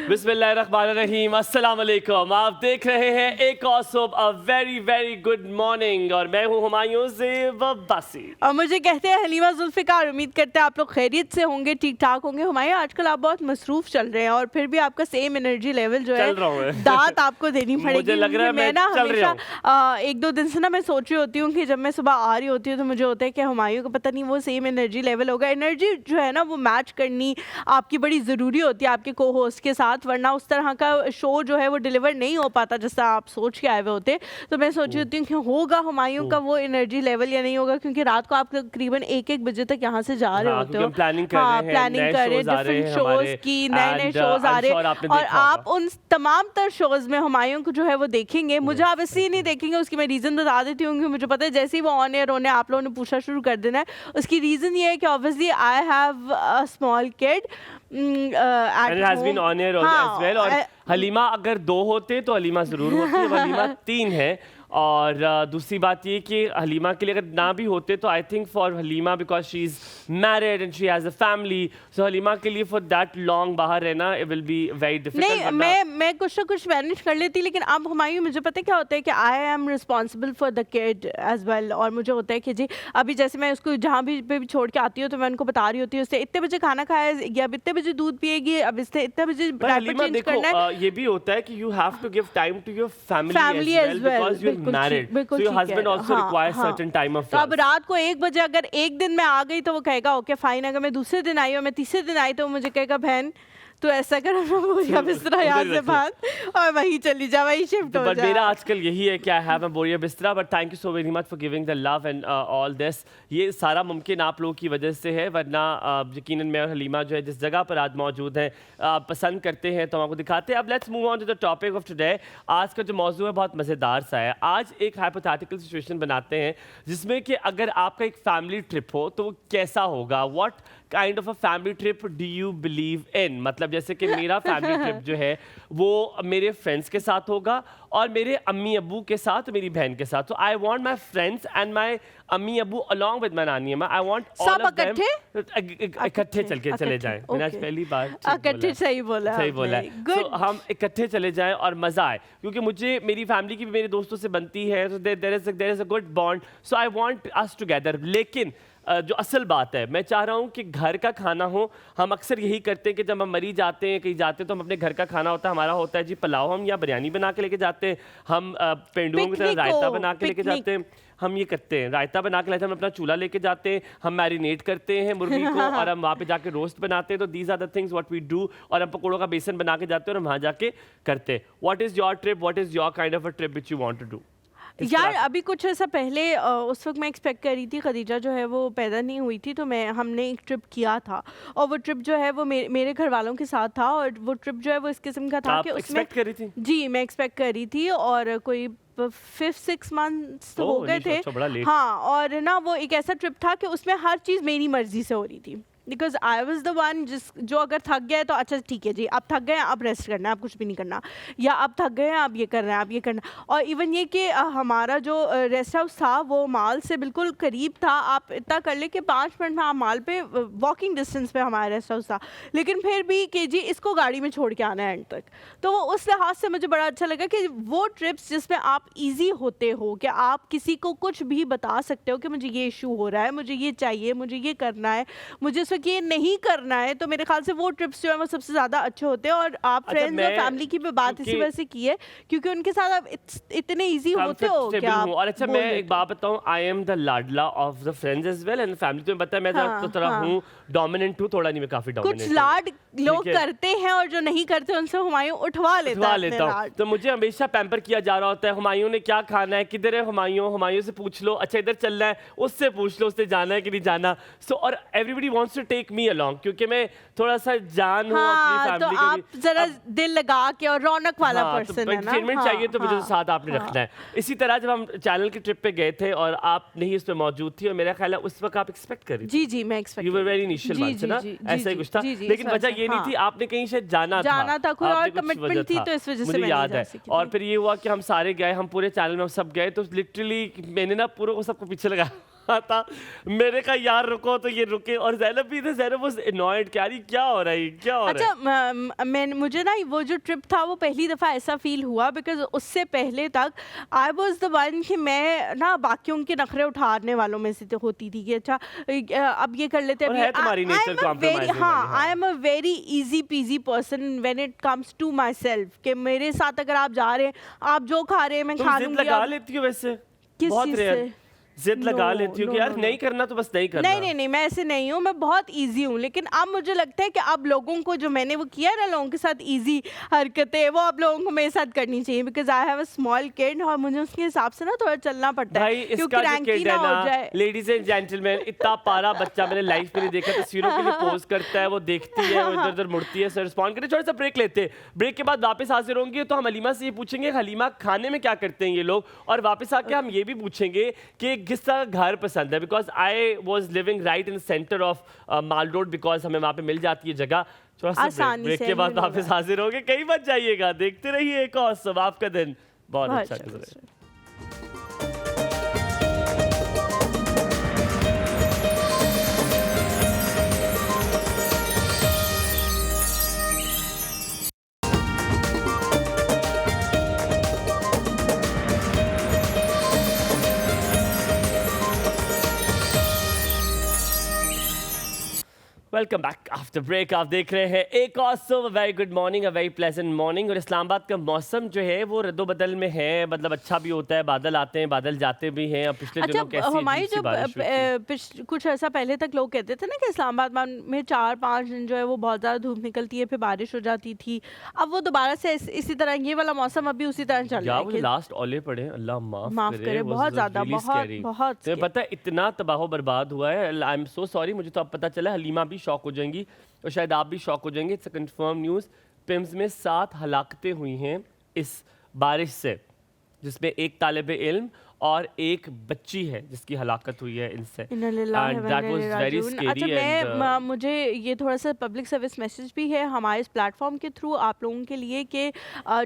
बिस्मिल्लाहिर्रहमानिर्रहीम, अस्सलाम वालेकुम। आप देख रहे हैं एक और सुबह a very very good morning और मैं हूं हुमायूं ज़ेब अब्बासी और मुझे कहते हैं हलीमा जुल्फ़िकार। उम्मीद करते हैं आप लोग खैरियत से होंगे, ठीक ठाक होंगे। हुमायूं, आजकल आप बहुत मसरूफ चल रहे हैं और फिर भी आपका सेम एनर्जी लेवल जो है दांत आपको देनी पड़ेगी। मुझे लग रहा है मैं ना हमेशा एक दो दिन से ना मैं सोच रही होती हूँ कि जब मैं सुबह आ रही होती हूँ तो मुझे होता है कि हुमायूं को पता नहीं वो सेम एनर्जी लेवल होगा। एनर्जी जो है ना वो मैच करनी आपकी बड़ी ज़रूरी होती है आपके को होस्ट के साथ, वरना उस तरह का शो जो है वो डिलीवर नहीं हो पाता जैसा आप सोच के आए हुए होते। तो मैं सोच रही होती हूँ कि होगा हुमायूं का वो एनर्जी लेवल या नहीं होगा, क्योंकि रात को आप तकरीबन 1-1 बजे तक यहाँ से जा रहे होते हो। प्लानिंग कर रहे हैं डिफरेंट शोज की, नए शोज आ रहे हैं और आप उन तमाम तर शोज में हुमायूं को जो है वो देखेंगे। मुझे आप इसलिए नहीं देखेंगे, उसकी मैं रीज़न बता देती हूँ कि मुझे पता है जैसे ही वो ऑन एयर होने आप लोगों ने पूछना शुरू कर देना है। उसकी रीज़न ये है कि obviously I have a small kid and it has been on air as well। और हलीमा अगर 2 होते तो हलीमा ज़रूर होती है, हलीमा 3 है। और दूसरी बात ये कि हलीमा के लिए अगर ना भी होते तो I think for Halima because she is married and she has a family, so Halima के लिए फॉर दैट लॉन्ग बाहर रहना it will be very difficult. नहीं, मैं कुछ ना कुछ मैनेज कर लेती, लेकिन अब हुमायूं मुझे पता है क्या होता है कि I am responsible for the kid as well. और मुझे होता है कि जी अभी जैसे मैं उसको जहाँ भी छोड़ के आती हूँ तो मैं उनको बता रही होती हूँ उससे इतने बजे खाना खाएगी, अब इतने बजे दूध पिएगी, अब इससे इतने बजे डायपर चेंज करना है। ये भी होता है कि you have to give time to your family as well because you are married, so your husband also requires certain time off. तो अब रात को 1 बजे अगर एक दिन मैं आ गई तो वो कहेगा ओके फाइन, अगर मैं दूसरे दिन आई और मैं तीसरे दिन आई तो मुझे कहेगा बहन तो ऐसा कर बोरिया बिस्तरा यहाँ से बात और वहीं चली जा, वहीं शिफ्ट हो जा। बट मेरा आजकल यही है कि आई हैव अ बोरिया बिस्तरा, but thank you so very much for giving the love and all this. ये सारा मुमकिन आप लोगों की वजह से है, वरना यकीनन मैं और हलीमा जो है जिस जगह पर आज मौजूद हैं पसंद करते हैं तो आपको दिखाते हैं। अब let's move on to the topic of today. आज का जो मौजू है बहुत मज़ेदार सा है। आज एक हाइपोथेटिकल सिचुएशन बनाते हैं जिसमें कि अगर आपका एक फैमिली ट्रिप हो तो वो कैसा होगा। What kind of a family trip do you believe in. मतलब जैसे कि मेरा फैमिली ट्रिप जो है वो मेरे फ्रेंड्स के साथ होगा और मेरे अम्मी अब्बू के साथ, मेरी बहन के साथ। तो I want my friends and my अम्मी अब्बू अलोंग विद माय नानी अम्मा। I want all of them इकट्ठे चल के चले जाएं। मैंने आज पहली बार इकट्ठे सही बोला है। तो हम इकट्ठे चले जाएं और मज़ा आए, क्योंकि मुझे मेरी फैमिली की भी मेरे दोस्तों से बनती है, तो there is a good bond, so I want us together. लेकिन जो असल बात है, मैं चाह रहा हूँ कि घर का खाना हो। हम अक्सर यही करते हैं कि जब हम मरी जाते हैं, कहीं जाते हैं तो हम अपने घर का खाना होता है, हमारा होता है जी पुलाव, हम या बिरयानी बना के लेके जाते हैं, हम पेंडुओं की तरह रायता बना के लेके जाते हैं। हम ये करते हैं, रायता बना के लाते हैं, हम अपना चूल्हा लेके जाते हैं, हम मैरिनेट करते हैं मुर्गी को और हम वहाँ पे जाके रोस्ट बनाते हैं। तो these are the things what we do. और हम पकौड़ों का बेसन बना के जाते हैं और हम वहाँ जाके करते हैं। What is your trip, what is your kind of a trip which you want to do? यार अभी कुछ ऐसा पहले उस वक्त मैं एक्सपेक्ट कर रही थी, खदीजा जो है वो पैदा नहीं हुई थी, तो हमने एक ट्रिप किया था और वो ट्रिप जो है वो मेरे घर वालों के साथ था। और वो ट्रिप जो है वो इस किस्म का था कि उसमें एक्सपेक्ट कर रही थी? जी मैं एक्सपेक्ट कर रही थी और कोई 5-6 मंथ्स तो हो गए थे। हाँ, और ना वो एक ऐसा ट्रिप था कि उसमें हर चीज़ मेरी मर्जी से हो रही थी। Because I was the one जो अगर थक गया है तो अच्छा ठीक है जी अब थक गए अब रेस्ट करना है, अब कुछ भी नहीं करना, या अब थक गए हैं अब ये करना है, अब ये करना। और इवन ये कि हमारा जो रेस्ट हाउस था वो माल से बिल्कुल करीब था। आप इतना कर ले कि 5 मिनट में आप माल पे वॉकिंग डिस्टेंस पे हमारा रेस्ट हाउस था, लेकिन फिर भी कि जी इसको गाड़ी में छोड़ के आना है एंड तक। तो वो उस लिहाज से मुझे बड़ा अच्छा लगा कि वो ट्रिप्स जिसमें आप ईजी होते हो कि आप किसी को कुछ भी बता सकते हो कि मुझे ये इशू हो रहा है, मुझे ये चाहिए, मुझे ये करना है, मुझे कि ये नहीं करना है। तो मेरे ख्याल से वो ट्रिप्स जो है वो सबसे ज्यादा अच्छे होते हैं। और आप फ्रेंड्स और फैमिली की भी बात इसी वजह से की है क्योंकि उनके साथ आप इतने इजी होते हो क्या। और अच्छा मैं एक बात बताऊं, I am the ladla of the friends as well and family. तुम्हें पता है मैं तो तरह हूं डोमिनेंट हूं, थोड़ा नहीं मैं काफी डोमिनेंट। कुछ लाड लोग करते हैं और जो नहीं करते उनसे हुमायूं उठवा लेता हूं। तो मुझे हमेशा पैम्पर किया जा रहा होता है, हुमायूं ने क्या खाना है, किधर है हुमायूं से पूछ लो, अच्छा इधर चलना है उससे पूछ लो, उससे जाना है कि नहीं जाना। सो और everybody wants to take me along, क्योंकि मैं थोड़ा सा जान हूँ हाँ, अपनी तो फैमिली आप जरा दिल लगा के और रौनक वाला हाँ, पर्सन तो है ना। एंटरटेनमेंट चाहिए तो मुझे तो हाँ, साथ आपने रखना है। इसी तरह जब हम चैनल की ट्रिप पे गए थे और आप नहीं उस पे मौजूद थी, और मेरा ख्याल है उस वक्त आप एक्सपेक्ट कर रही थी। जी मैं expect you were very initial one से ना, ऐसा ही कुछ था। लेकिन वजह ये नहीं थी, आपने कहीं शायद जाना था कोई और आपने कुछ कमिटमेंट वजह थी, था, तो इस वजह से मुझे मैं याद नहीं है। जा सकी और थी। फिर ये हुआ कि हम सारे गए, हम पूरे चैनल में हम सब गए, तो लिटरली मैंने ना पूरा वो सबको पीछे लगा था, मेरे का यार रुको तो ये रुके, और ज़ैनब भी थे, ज़ैनब वाज अनॉयड कि यार ये क्या हो रहा है, क्या हो रहा है। अच्छा, मैं मुझे ना वो जो ट्रिप था वो पहली दफ़ा ऐसा फील हुआ, बिकॉज उससे पहले तक आई वाज द वन कि मैं ना बाकियों के नखरे उठाने वालों में से तो होती थी कि अच्छा अब ये कर लेते हैं, और है तुम्हारी nature compromising वाली, हाँ। I am a very easy peasy person when it comes to myself, कि मेरे साथ अगर आप जा रहे हैं, आप जो खा रहे हैं मैं तुम खा जिद लूंगी। लगा लेती हो वैसे, किस बहुत चीज़ रेयर से? जिद लगा No, लेती हो no, कि यार no, no. नहीं करना तो बस नहीं करना। नहीं मैं ऐसे नहीं हूँ, मैं बहुत इजी हूँ, लेकिन अब मुझे लगता है कि अब लोगों को जो मैंने वो किया है ना, लोगों के साथ इजी हरकतें, वो अब लोगों को मेरे साथ करनी चाहिए, because I have a small kid, और मुझे उसके हिसाब से ना थोड़ा चलना पड़ता भाई है, इसका क्योंकि जो रैंकी किड ना है हो ना, जाए। लेडीज एंड जेंटलमैन, इतना प्यारा बच्चा मैंने लाइफ में नहीं देखा। तस्वीरों के लिए पोज करता है, वो देखती है, वो इधर उधर मुड़ती है, रिस्पॉन्ड करती है। थोड़ा सा ब्रेक लेते हैं, ब्रेक के बाद वापस हाजिर होंगे, तो हम हलीमा से ये पूछेंगे हलीमा खाने में क्या करते हैं ये लोग, और वापस आके हम ये भी पूछेंगे कि किस तरह घर पसंद है, because I was living right in centre of mall road, because हमें वहाँ पे मिल जाती है जगह। थोड़ा सा आसानी ब्रेक से के बाद मिल वापस हाजिर होंगे, कहीं मत जाइएगा, देखते रहिए एक और सब, आपका दिन बहुत अच्छा गुजरे। Welcome back after break. आप देख रहे हैं एक और सुबह, very good morning, a very pleasant morning. और इस्लामाबाद का मौसम जो है वो रद्दोबदल में है, मतलब अच्छा भी होता है, बादल आते हैं बादल जाते भी हैं। और पिछले दिनों कैसी हमारी अजीब सी जो बारिश हुई थी। कुछ ऐसा पहले तक लोग कहते थे ना कि इस्लामाबाद में 4-5 दिन जो है वो बहुत ज़्यादा धूप निकलती है, फिर बारिश हो जाती थी। अब वो दोबारा से इसी तरह ये वाला मौसम अभी उसी तरह चल रहा है कि लास्ट ओले पड़े, अल्लाह माफ करे, बहुत ज़्यादा, बहुत तो पता है इतना तबाह बर्बाद हुआ है। आई एम सो सॉरी, मुझे तो अब पता चला, हलीमा भी शॉक हो जाएंगी और शायद आप भी शॉक हो जाएंगे। It's a confirm news, PIMS में 7 हलाकतें हुई हैं इस बारिश से, जिसमें एक तालिब इल्म और एक बच्ची है जिसकी हलाकत हुई है इनसे। अच्छा, मुझे ये थोड़ा सा पब्लिक सर्विस मैसेज भी है हमारे इस प्लेटफॉर्म के थ्रू आप लोगों के लिए कि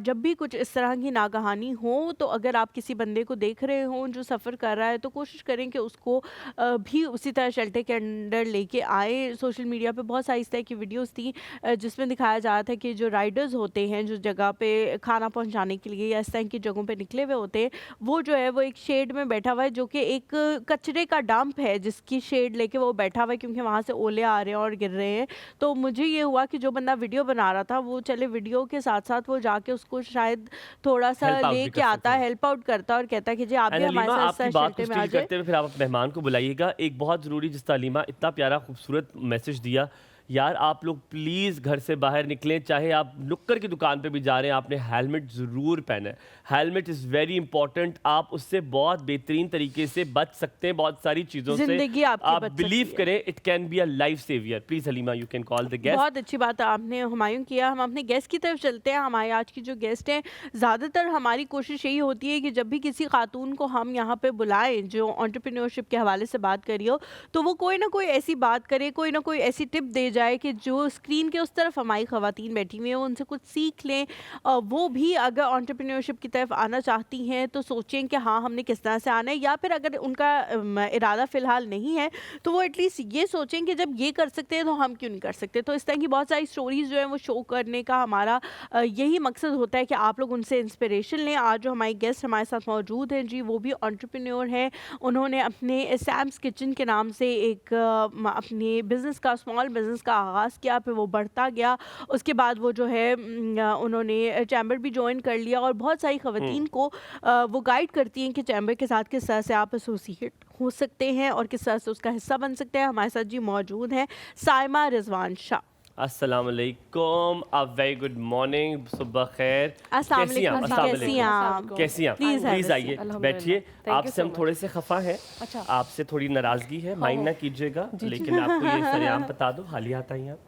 जब भी कुछ इस तरह की नागहानी हो, तो अगर आप किसी बंदे को देख रहे हों जो सफ़र कर रहा है, तो कोशिश करें कि उसको भी उसी तरह शेल्टर के अंदर लेके आए। सोशल मीडिया पे बहुत सारी इस तरह की वीडियोस थी जिसमें दिखाया जा रहा था कि जो राइडर्स होते हैं जो जगह पे खाना पहुंचाने के लिए या इस तरह की जगहों पे निकले हुए होते हैं, वो जो है वो एक शेड में बैठा हुआ है, जो कि एक कचरे का डंप है जिसकी शेड लेके वो बैठा हुआ है, क्योंकि वहाँ से ओले आ रहे हैं और गिर रहे हैं। तो मुझे ये हुआ कि जो बंदा वीडियो बना रहा था वो चले वीडियो के साथ साथ वो जाके उसको शायद थोड़ा सा लेके आता, हेल्प आउट करता और कहता कि जी आप भी हमारे साथ शेल्टर में आ जाए। करते हुए फिर आप मेहमान को बुलाइएगा। एक बहुत ज़रूरी, जिस तालीमा इतना प्यारा खूबसूरत मैसेज दिया, यार आप लोग प्लीज़ घर से बाहर निकलें, चाहे आप नुक्कर की दुकान पे भी जा रहे हैं, आपने हेलमेट ज़रूर पहना है। हेलमेट इज़ वेरी इंपॉर्टेंट, आप उससे बहुत बेहतरीन तरीके से बच सकते हैं, बहुत सारी चीज़ों से आप बिलीव करें, it can be a life saver. Please Halima, you can call the guest. बहुत अच्छी बात आपने हुमायूं किया। हम अपने गेस्ट की तरफ चलते हैं। हमारे आज की जो गेस्ट हैं, ज़्यादातर हमारी कोशिश यही होती है कि जब भी किसी खातून को हम यहाँ पे बुलाएं जो एंटरप्रेन्योरशिप के हवाले से बात करी हो, तो वो कोई ना कोई ऐसी बात करे, कोई ना कोई ऐसी टिप दे जाए कि जो स्क्रीन के उस तरफ हमारी ख़वातीन बैठी हुई हैं उनसे कुछ सीख लें। वो भी अगर एंटरप्रेन्योरशिप की तरफ आना चाहती हैं तो सोचें कि हाँ हमने किस तरह से आना है, या फिर अगर उनका इरादा फ़िलहाल नहीं है तो वो एटलीस्ट ये सोचें कि जब ये कर सकते हैं तो हम क्यों नहीं कर सकते। तो इस तरह की बहुत सारी स्टोरीज़ जो है वो शो करने का हमारा यही मकसद होता है कि आप लोग उनसे इंस्पिरेशन लें। आज जो हमारी गेस्ट हमारे साथ मौजूद हैं जी, वो भी एंटरप्रेन्योर हैं। उन्होंने अपने सैम्स किचन के नाम से एक अपने बिज़नेस का, स्मॉल बिज़नेस का आगाज़ किया, फिर वो बढ़ता गया। उसके बाद वो जो है उन्होंने चैम्बर भी ज्वाइन कर लिया और बहुत सारी ख़वातीन को वो गाइड करती हैं कि चैम्बर के साथ किस तरह से आप एसोसिएट हो सकते हैं और किस तरह से उसका हिस्सा बन सकते हैं। हमारे साथ जी मौजूद हैं साइमा रिजवान शाह। अस्सलाम वालेकुम, अ वेरी गुड मॉर्निंग, सुबह खैर। अस्सलाम कैसी हैं आप? वालेकुम, अस्सलाम कैसी हैं आप? वालेकुम। कैसी हैं आप? Please have a please seat. आइए, अल्हम्दुलिल्लाह। बैठिए। Thank you आपसे so हम much. थोड़े से खफा हैं, अच्छा। आपसे थोड़ी नाराजगी है, माइंड ना कीजिएगा, लेकिन आपको ये सरेआम बता दो, खाली हाथ आई हैं आप।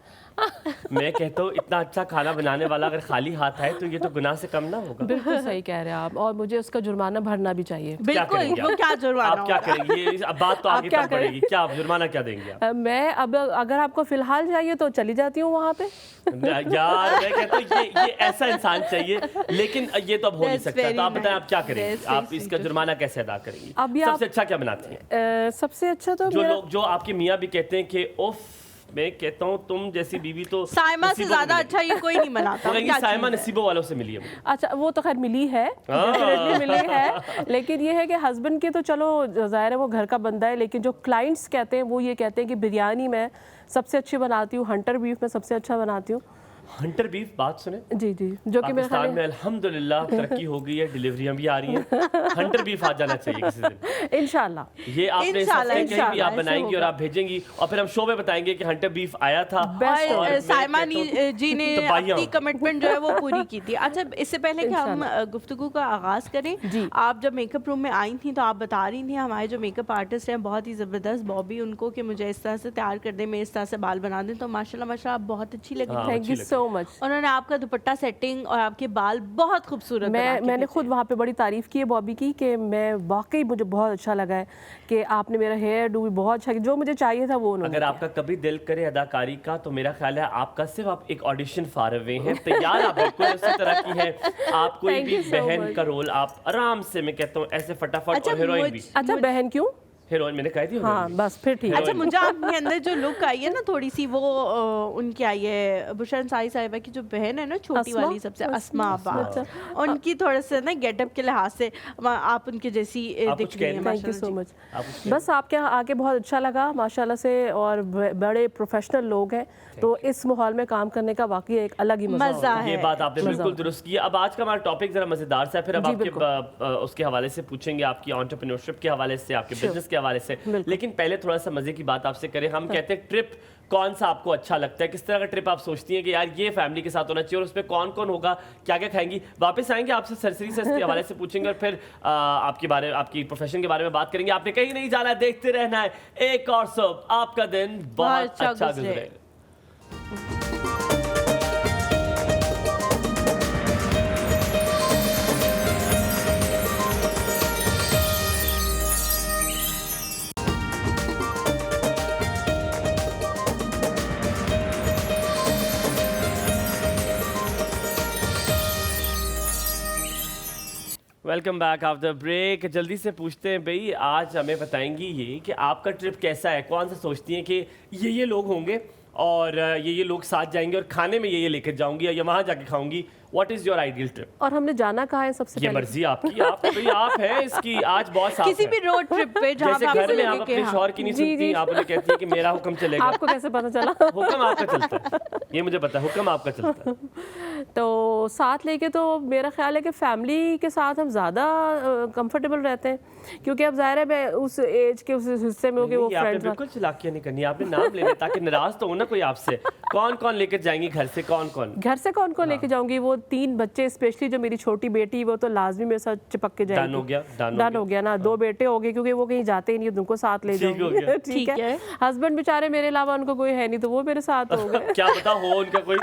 मैं कहता हूँ इतना अच्छा खाना बनाने वाला अगर खाली हाथ आए तो ये तो गुनाह से कम ना होगा। बिल्कुल सही कह रहे हैं आप, और मुझे उसका जुर्माना भरना भी चाहिए। क्या बिल्कुल, करेंगे वो आप? क्या जुर्माना आप क्या करेंगे? ये अब बात तो आप आगे क्या तक बढ़ेगी। क्या आप जुर्माना क्या देंगे आप? मैं अब अगर आपको फिलहाल चाहिए तो चली जाती हूँ वहाँ पे। यार मैं कहता हूँ ये ऐसा इंसान चाहिए, लेकिन ये तो अब हो नहीं That's सकता। तो very आप बताएं आप nice. क्या करेंगे? That's very आप इसका sweet. जुर्माना कैसे अदा करेंगे? अभी सबसे आप- अच्छा क्या बनाती हैं? सबसे अच्छा तो जो मेरा- लोग, जो आपके मियाँ भी कहते हैं कि उफ, मैं कहता हूँ तुम जैसी बीवी तो साइमा से नसीबों को ज्यादा मिलेगी। अच्छा ये कोई नहीं बनाता। वो कहेंगी क्या साइमा चीज़ है? नसीबों वालों से मिली है मुझे। अच्छा, वो तो खैर मिली है, definitely मिली है, लेकिन ये है कि हस्बैंड की तो चलो ज़ाहिर है वो घर का बंदा है, लेकिन जो क्लाइंट्स कहते हैं वो ये कहते हैं कि बिरयानी मैं सबसे अच्छी बनाती हूँ, हंटर बीफ मैं सबसे अच्छा बनाती हूँ। हंटर बीफ, बात सुने, जी जी, जो कि मेरे पाकिस्तान ख्याल में अल्हम्दुलिल्लाह तरक्की हो गई है, डिलीवरियां भी आ रही हैं। हंटर बीफ आ जाना चाहिए किसी दिन। इंशाल्लाह ये आपने इस इंशाल्लाह, हफ्ते कहीं भी आप ऐसे बनाएंगी और होगा। आप भेजेंगी और फिर हम शो में बताएंगे कि हंटर बीफ आया था। Best और मैं साइमा कहता हूँ, जी ने तबाहियां अपनी हो गई। कमिटमेंट जो है वो पूरी की थी। अच्छा, इससे पहले कि हम गुफ्तगू का आगाज करें, जी। आप जब मेकअप रूम में आई थी तो आप बता रही थी हमारे जो मेकअप आर्टिस्ट हैं बहुत ही ज़बरदस्त बॉबी, उनको कि मुझे इस तरह से तैयार कर दें, मैं इस तरह से बाल बना दें, तो माशाल्लाह माशाल्लाह आप बहुत अच्छी लगी। हाँ, थैंक अच्छी यू लगी। So much. उन्होंने आपका दुपट्टा सेटिंग और आपके बाल बहुत खूबसूरत बना के मैंने भेजे। खुद वहाँ पे बड़ी तारीफ़ की है बॉबी की, कि मैं वाकई मुझे बहुत अच्छा लगा है कि आपने मेरा हेयर डू भी बहुत अच्छा, जो मुझे चाहिए था वो उन्होंने अगर किया। आपका कभी दिल करे अदाकारी का तो मेरा ख्याल है आपका सिर्फ आप एक ऑडिशन फार हुए हैं, तैयार आप बिल्कुल उसी तरह की है। आप कोई Thank भी you so बहन much. का रोल आप आराम से, मैं कहता हूँ ऐसे फटाफट, अच्छा, और हीरोइन भी। अच्छा बहन क्यों? हीरोइन मैंने कही थी, हाँ heroine भी। बस फिर ठीक है। अच्छा, मुझे आपके अंदर जो लुक आई है ना थोड़ी सी, वो उनकी आई है बुशरा अंसारी साहिबा की जो बहन है ना छोटी अस्मा? वाली सबसे, अस्मा अस्मा, अब्बास, अच्छा। उनकी थोड़े से ना गेटअप के लिहाज से आप उनके जैसी आप दिख कुछ रही कह हैं रही हैं? थैंक यू माशाल्लाह सो जी। मच। आप उसके- बस आपके यहाँ आके बहुत अच्छा लगा माशाल्लाह से, और बड़े प्रोफेशनल लोग हैं, तो इस माहौल में काम करने का वाकई एक अलग ही मजा मजा होता है। ये बात आपने मजा बिल्कुल होता दुरुस्त की है। अब आज का हमारा टॉपिक जरा मजेदार सा है, फिर अब जी, आपके उसके हवाले से पूछेंगे, आपकी एंटरप्रेन्योरशिप के हवाले से, आपके Sure. बिजनेस के हवाले से। बिल्कुल। लेकिन पहले थोड़ा सा मजे की बात आपसे करें। हम कहते हैं ट्रिप कौन सा आपको अच्छा लगता है, किस तरह का ट्रिप आप सोचती हैं कि यार ये फैमिली के साथ होना चाहिए, और उसमें कौन कौन होगा, क्या क्या खाएंगी। वापस आएंगे आपसे सरसरी से इसके हवाले से पूछेंगे, और फिर आपके बारे में, आपकी प्रोफेशन के बारे में बात करेंगे। आपने कहीं नहीं जाना है, देखते रहना है एक और सब, आपका दिन बहुत अच्छा गुजरे। Welcome back after break. जल्दी से पूछते हैं भाई, आज हमें बताएंगी ये कि आपका ट्रिप कैसा है, कौन सा सोचती हैं कि ये लोग होंगे और ये लोग साथ जाएंगे और खाने में ये लेकर जाऊंगी या वहाँ जाके खाऊंगी। What is your ideal trip? और हमने जाना कहाँ है सबसे ये पहले? मर्जी आपकी, आप हैं इसकी आज बहुत साफ किसी है। भी रोड ट्रिप पे जहाँ जैसे पे घर आपको में आप लगे कि अपने हाँ। शौहर की नहीं जी, सुनती, जी। आप उन्हें कहती है कि मेरा हुक्म चलेगा। आपको कैसे पता चला? हुक्म आपका चलता है, ये मुझे पता है, हुक्म आपका चलता है। तो साथ लेके तो मेरा ख्याल है कि फैमिली के साथ हम ज़्यादा कंफर्टेबल रहते हैं, क्योंकि अब ज़ाहिर है मैं उस एज के उस हिस्से में हूँ कि वो नहीं, आपने फ्रेंड्स। बिल्कुल चलाकियां नहीं करनी, आपने नाम लेने ताकि नाराज तो हो ना कोई आपसे। कौन कौन लेकर जाएंगी घर से, कौन कौन? घर से कौन कौन लेके जाऊंगी? वो 3 बच्चे, स्पेशली जो मेरी छोटी बेटी, वो तो लाजमी मेरे साथ चिपक के जाएगी। डन हो गया, डन हो गया ना। 2 बेटे हो गए, क्योंकि वो कहीं जाते ही नहीं, उनको साथ ले ठीक हो जाऊंगी। गया। ठीक है। है। हस्बैंड बेचारे मेरे अलावा उनको कोई है नहीं, तो वो मेरे साथ हो गए। क्या पता हो उनका कोई,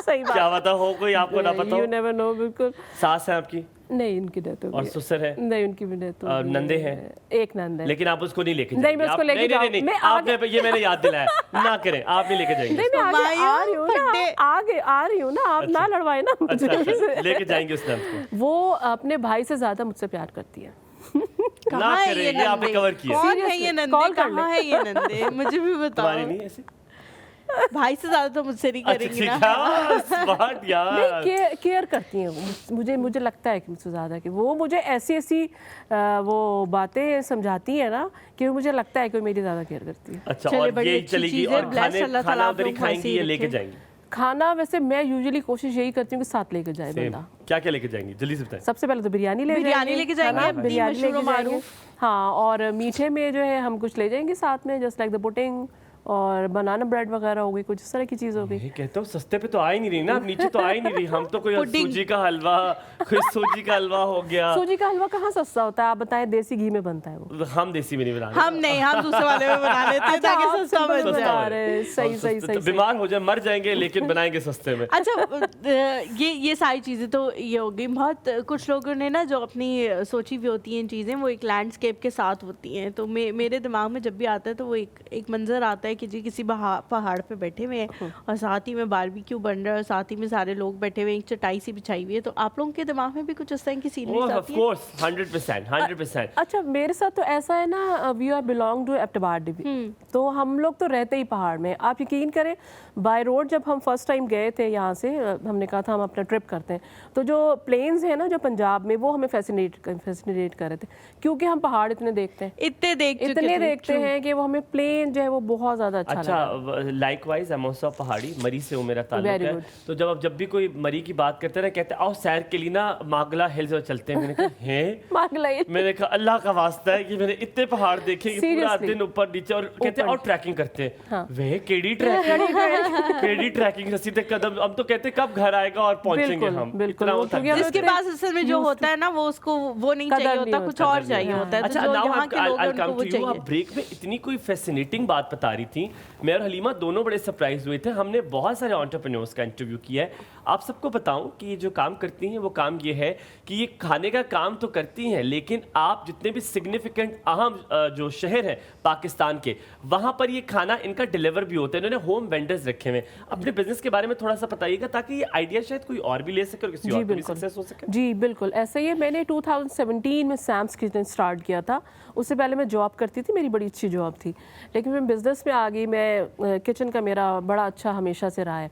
सही बात। क्या पता हो कोई आपको ना पता यू हो। Never know. बिल्कुल सास है आपकी नहीं, उनकी डेथ हो और गई। ससुर है, नहीं, उनकी भी डेथ हो गई। नंदे हैं? एक नंद है। लेकिन आप उसको नहीं लेके नहीं, जाएंगे। मैं उसको आप- लेके नहीं, नहीं, नहीं, मैं आपने ये मैंने याद दिलाया, ना करें, आप नहीं लेके जाएंगे। नहीं, मैं आगे हुमायूं आ रही हूँ फड्डे। ना, आगे आ रही हूँ ना, आप ना लड़वाए ना मुझे। अच्छा, लेके जाएंगे उस नंद को। वो अपने भाई से ज्यादा मुझसे प्यार करती है। ना कहाँ है करें, ये ये आपने नंदे? कवर किया। कौन है ये Seriously, नंदे? call कर कहाँ है ये नंदे? मुझे भी तुम्हारी बताओ। नहीं ऐसी? भाई से ज्यादा तो मुझसे नहीं अच्छा करेंगी ठीक ना। है, स्मार्ट यार। नहीं, केयर करती हैं वो। मुझे लगता है कि मुझसे ज़्यादा, कि वो मुझे ऐसी वो बातें समझाती है ना, कि मुझे लगता है कि वो मेरी ज़्यादा केयर करती है। अच्छा, चलिए, और बड़ी ये अच्छी चलेगी चीज़ है, और bless अल्लाह ताला खाना आप उधर ही लोग खाएंगी वैसे ही या लेके रखें। जाएंगी? खाना वैसे मैं यूजुअली कोशिश यही करती हूँ कि साथ लेकर जाए Same. बंदा। क्या क्या लेके जाएंगी जल्दी से बताएं। सबसे पहले तो बिरयानी बिरयानी लेके जाएंगे, है ना? अपनी बिरयानी मशहूर लेके और जाएंगे। मारूफ। हाँ, और मीठे में जो है हम कुछ ले जाएंगे साथ में, जस्ट लाइक द पुडिंग और बनाना ब्रेड वगैरह हो गई, कुछ इस तरह की चीज़ हो गई। ये कहता हूँ सस्ते पे तो आ ही नहीं रही ना, अब नीचे तो आ ही नहीं रही। हम तो कोई सूजी का हलवा, कोई सूजी का हलवा हो गया। सूजी का हलवा कहाँ सस्ता होता है, आप बताएं? देसी घी में बनता है वो। हम देसी में नहीं बनाते, हम नहीं, हम दूसरे वाले में बना लेते हैं ताकि सस्ता बन जाए। सही सही सही। बीमार हो जाए, मर जाएंगे, लेकिन बनाएंगे सस्ते में। अच्छा, ये सारी चीज़ें तो ये हो गई। बहुत कुछ लोगों ने ना जो अपनी सोची हुई होती हैं चीज़ें, वो एक लैंडस्केप के साथ होती हैं। तो मेरे दिमाग में जब भी आता है तो वो एक मंजर आता है कि जी किसी पहाड़ पे बैठे हुए हैं और साथ ही में बारबेक्यू बन रहा है और साथ ही में सारे लोग बैठे हुए हैं, एक चटाई सी बिछाई हुई है। तो आप लोगों के दिमाग में भी कुछ इस तरह की सीनरीज आती है? 100%। अच्छा, मेरे साथ तो ऐसा है ना, we are belong to Abbottabad division, तो हम लोग तो रहते ही पहाड़ में। आप यकीन करें, बाय रोड जब हम फर्स्ट टाइम गए थे यहाँ से, हमने कहा था हम अपना ट्रिप करते हैं, तो जो प्लेन्स हैं ना जो पंजाब में, वो हमें फैसिनेट कर रहे थे, क्योंकि हम पहाड़ इतने देखते हैं, इतने देखते हैं कि वो हमें प्लेन जो है वो बहुत ज़्यादा अच्छा। लाइकवाइज एमोसा पहाड़ी मरी से वो मेरा ताल्लुक है। तो जब भी कोई मरी की बात करते हैं ना, कहते हैं आओ सैर के लिए ना मागला हिल्स चलते हैं। मैंने कहा हैं? मैंने कहा अल्लाह का वास्ता है कि मैंने इतने पहाड़ देखे कि पूरा दिन ऊपर नीचे, और कहते हैं और ट्रैकिंग करते हैं। वे केडी ट्रैकिंग रसी थे कदम। हम तो कहते कब घर आएगा और पहुंचेंगे हम। जिसके पास असल में जो होता है ना, वो उसको वो नहीं चाहिए होता, कुछ और चाहिए होता है। अच्छा, यहाँ के लोग हैं उनको वो चाहिए। आप ब्रेक में इतनी कोई फैसिनेटिंग बात बता रही थी, मैं और हलीमा दोनों बड़े सरप्राइज हुए थे। हमने बहुत सारे एंटरप्रेन्योर्स का इंटरव्यू किया है। आप सबको बताऊं कि ये जो काम करती हैं वो काम ये है कि ये खाने का काम तो करती हैं, लेकिन आप जितने भी सिग्निफिकेंट अहम जो शहर हैं पाकिस्तान के, वहाँ पर ये खाना इनका डिलीवर भी होता है। इन्होंने होम वेंडर्स रखे हुए। अपने बिजनेस के बारे में थोड़ा सा बताइएगा ताकि ये आइडिया शायद कोई और भी ले सके और किसी और भी सक्सेस हो सके। जी बिल्कुल, ऐसा ही है। मैंने 2017 में सैम्स किचन स्टार्ट किया था। उससे पहले मैं जॉब करती थी, मेरी बड़ी अच्छी जॉब थी, लेकिन मैं बिज़नेस में आ गई। मैं किचन का मेरा बड़ा अच्छा हमेशा से रहा है,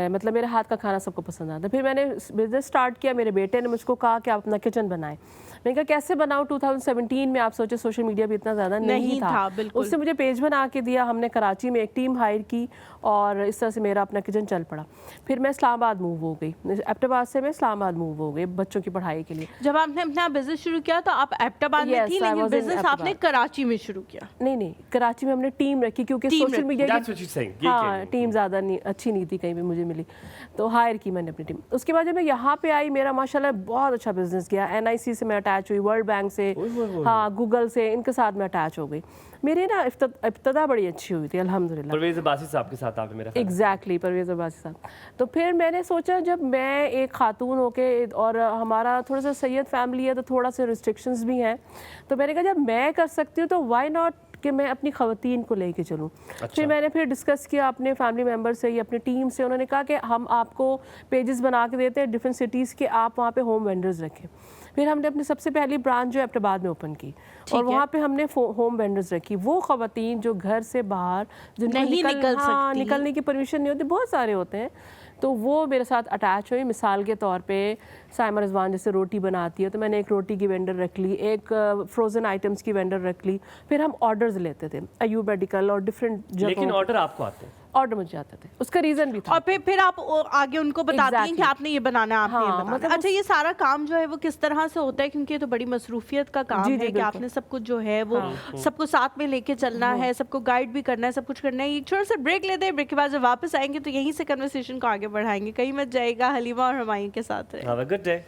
मतलब मेरे हाथ का खाना सबको पसंद आता है। फिर मैंने बिज़नेस स्टार्ट किया, मेरे बेटे ने मुझको कहा कि आप अपना किचन बनाएं। मैंने कहा कैसे बनाऊं? 2017 में आप सोचे सोशल मीडिया भी इतना ज़्यादा नहीं था। उससे मुझे पेज बना के दिया, हमने कराची में एक टीम हायर की और इस तरह से मेरा अपना किचन चल पड़ा। फिर मैं इस्लामाबाद मूव हो गई, एबटाबाद से मैं इस्लामाबाद मूव हो गई बच्चों की पढ़ाई के लिए। जब आपने अपना बिजनेस शुरू किया तो आप एबटाबाद में थी, लेकिन बिजनेस आपने कराची में शुरू किया? नहीं, कराची में हमने टीम रखी, क्योंकि सोशल मीडिया की हाँ टीम ज़्यादा अच्छी नहीं थी, कहीं भी मुझे मिली, तो हायर की मैंने अपनी टीम। उसके बाद जब मैं यहाँ पे आई, मेरा माशाल्लाह बहुत अच्छा बिजनेस गया। NIC से मैं अटैच हुई, वर्ल्ड बैंक से, हाँ गूगल से, इनके साथ मैं अटैच हो गई। मेरी ना इब्तदा बड़ी अच्छी हुई थी अल्हम्दुलिल्लाह। परवेज़ अब्बासी साहब के साथ आप मेरा एग्जैक्टली परवेज़ अब्बासी साहब। तो फिर मैंने सोचा जब मैं एक खातून होके, और हमारा थोड़ा सा सैयद फैमिली है तो थोड़ा सा रिस्ट्रिक्शंस भी हैं, तो मैंने कहा जब मैं कर सकती हूँ तो व्हाई नॉट कि मैं अपनी ख़वातीन को लेके चलूँ। फिर मैंने डिस्कस किया अपने फैमिली मेम्बर से या अपनी टीम से। उन्होंने कहा कि हम आपको पेजेस बना के देते हैं डिफरेंट सिटीज़ के, आप वहाँ पे होम वेंडर्स रखें। फिर हमने अपनी सबसे पहली ब्रांच जो एबटाबाद में ओपन की और वहाँ पे हमने होम वेंडर्स रखी। वो ख़वातीन जो घर से बाहर जिनको निकलने की परमिशन नहीं होती, बहुत सारे होते हैं, तो वो मेरे साथ अटैच हुई। मिसाल के तौर पे साइमा रिजवान जैसे रोटी बनाती है तो मैंने एक रोटी की वेंडर रख ली, एक फ्रोज़न आइटम्स की वेंडर रख ली। फिर हम ऑर्डर्स लेते थे अयूब मेडिकल और डिफरेंट जगहों। लेकिन ऑर्डर आपको आते हैं? ऑर्डर मुझे आते थे, उसका रीज़न भी था। और फिर आप आगे उनको बताती हैं कि आपने ये बनाना है, आपने ये बनाना। मतलब अच्छा, ये सारा काम जो है वो किस तरह से होता है? क्योंकि ये तो बड़ी मसरूफियत का काम है कि आपने सब कुछ जो है वो सबको साथ में लेके चलना है, सबको गाइड भी करना है, सब कुछ करना है। एक छोटा सा ब्रेक लेते हैं, ब्रेक के बाद जब वापस आएंगे तो यहीं से कन्वर्सेशन को आगे बढ़ाएंगे, कहीं मत जाएगा। हलीमा और हुमायूं के साथ है। Have a good day.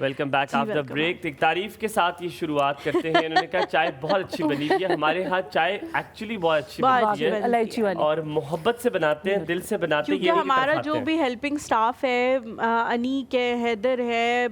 Welcome back after break. तारीफ के साथ ये शुरुआत करते हैं। इन्होंने कहा चाय बहुत अच्छी बनी हुई है। हमारे यहाँ चाय एक्चुअली बहुत अच्छी बनी है, इलायची वाली, और मोहब्बत से बनाते हैं, दिल से बनाते हैं। क्योंकि हमारा जो भी हेल्पिंग स्टाफ है, अनीक है, हैदर है,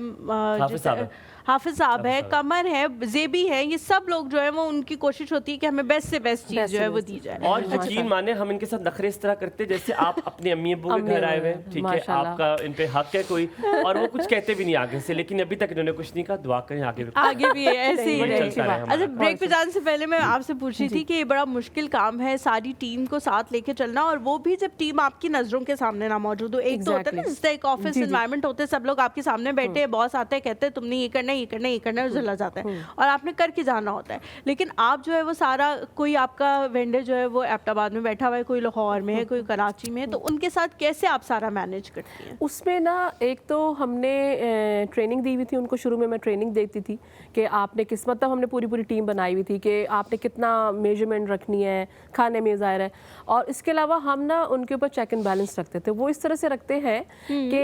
हाफिज साहब है, कमर है, जेबी है, ये सब लोग जो है वो उनकी कोशिश होती है कि हमें बेस्ट से बेस्ट चीज जो है वो दी जाए। और यकीन माने हम इनके साथ नखरे इस तरह करते हैं जैसे आप अपने अम्मी अब्बू के घर आए हुए, ठीक है, आपका इन पे हक है कोई, और वो कुछ कहते भी नहीं आगे से, लेकिन अभी तक इन्होंने कुछ नहीं कहा। दुआ करें आगे भी ऐसे ही रहे। अच्छा, ब्रेक पे जाने से पहले मैं आपसे पूछ रही थी कि ये बड़ा मुश्किल काम है सारी टीम को साथ लेके चलना, और वो भी जब टीम आपकी नजरों के सामने ना मौजूद हो। एक तो होता है ना, जिससे एक ऑफिस एनवायरनमेंट होते हैं, सब लोग आपके सामने बैठे, बॉस आते हैं कहते हैं तुमने ये करना करना है, ये करना है, ये करना है, और चला जाता है और आपने करके जाना होता है। लेकिन आप जो है वो सारा, कोई आपका वेंडर जो है वो एबटाबाद में बैठा हुआ है, कोई लाहौर में है, कोई कराची में है, तो उनके साथ कैसे आप सारा मैनेज करती हैं? उसमें ना एक तो हमने ट्रेनिंग दी हुई थी उनको, शुरू में मैं ट्रेनिंग देती थी कि आपने किस, मतलब हमने पूरी टीम बनाई हुई थी कि आपने कितना मेजरमेंट रखनी है खाने में, ज़ाहिर है। और इसके अलावा हम ना उनके ऊपर चेक एंड बैलेंस रखते थे। वो इस तरह से रखते हैं कि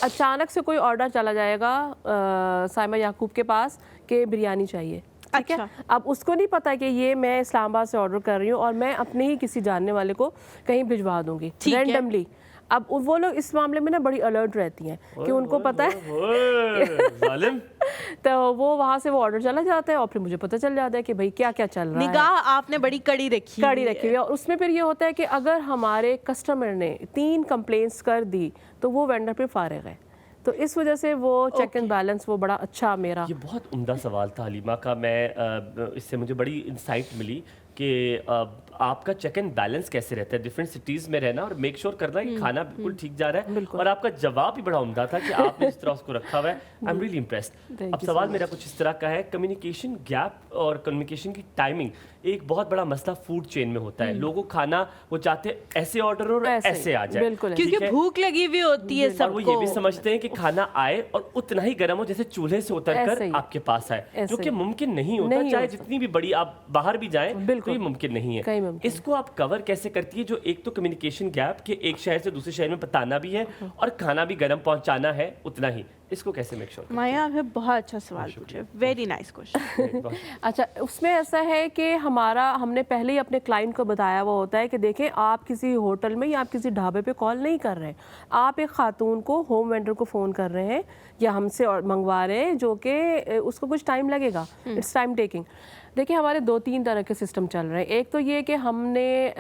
अचानक से कोई ऑर्डर चला जाएगा साइमा याकूब के पास कि बिरयानी चाहिए, ठीक है। अब उसको नहीं पता कि ये मैं इस्लामाबाद से ऑर्डर कर रही हूँ और मैं अपने ही किसी जानने वाले को कहीं भिजवा दूंगी रैंडमली। अब वो लोग इस मामले में ना बड़ी अलर्ट रहती हैं कि उनको पता है तो वो वहाँ से वो ऑर्डर चला जाता है और फिर मुझे पता चल जाता है कि भाई क्या क्या चल रहा है। निगाह आपने बड़ी कड़ी रखी हुई है। और उसमें फिर ये होता है कि अगर हमारे कस्टमर ने 3 कंप्लेंट्स कर दी तो वो वेंडर पे फारिग है। तो इस वजह से वो चेक एंड बैलेंस वो बड़ा अच्छा मेरा। ये बहुत उम्दा सवाल था हलीमा का। मैं इससे मुझे बड़ी इंसाइट मिली कि आपका चेक एंड बैलेंस कैसे रहता है डिफरेंट सिटीज़ में रहना और मेक श्योर करना कि खाना बिल्कुल ठीक जा रहा है। और आपका जवाब भी बड़ा उम्दा था कि आपने इस तरह उसको रखा हुआ है। I am really impressed. अब सवाल मेरा कुछ इस तरह का है, कम्युनिकेशन गैप और कम्युनिकेशन की टाइमिंग एक बहुत बड़ा मसला फूड चेन में होता है। लोगों खाना वो चाहते हैं ऐसे ऑर्डर और ऐसे आ जाए, क्योंकि भूख लगी हुई होती है सबको। और वो ये भी समझते हैं कि खाना आए और उतना ही गर्म हो जैसे चूल्हे से उतर कर आपके पास आए, जो कि मुमकिन नहीं होता। चाहे जितनी भी बड़ी आप बाहर भी जाएं तो ये मुमकिन नहीं है। इसको आप कवर कैसे करती है, जो एक तो कम्युनिकेशन गैप के एक शहर से दूसरे शहर में बताना भी है और खाना भी गर्म पहुंचाना है उतना ही, इसको कैसे मेक श्योर? माया, आपने बहुत अच्छा सवाल पूछा, वेरी नाइस क्वेश्चन। अच्छा, उसमें ऐसा है कि हमने पहले ही अपने क्लाइंट को बताया हुआ होता है कि देखें, आप किसी होटल में या आप किसी ढाबे पे कॉल नहीं कर रहे हैं, आप एक खातून को, होम वेंडर को फ़ोन कर रहे हैं या हमसे मंगवा रहे हैं, जो कि उसको कुछ टाइम लगेगा, इट्स टाइम टेकिंग। देखिए, हमारे 2-3 तरह के सिस्टम चल रहे हैं। एक तो ये कि हमने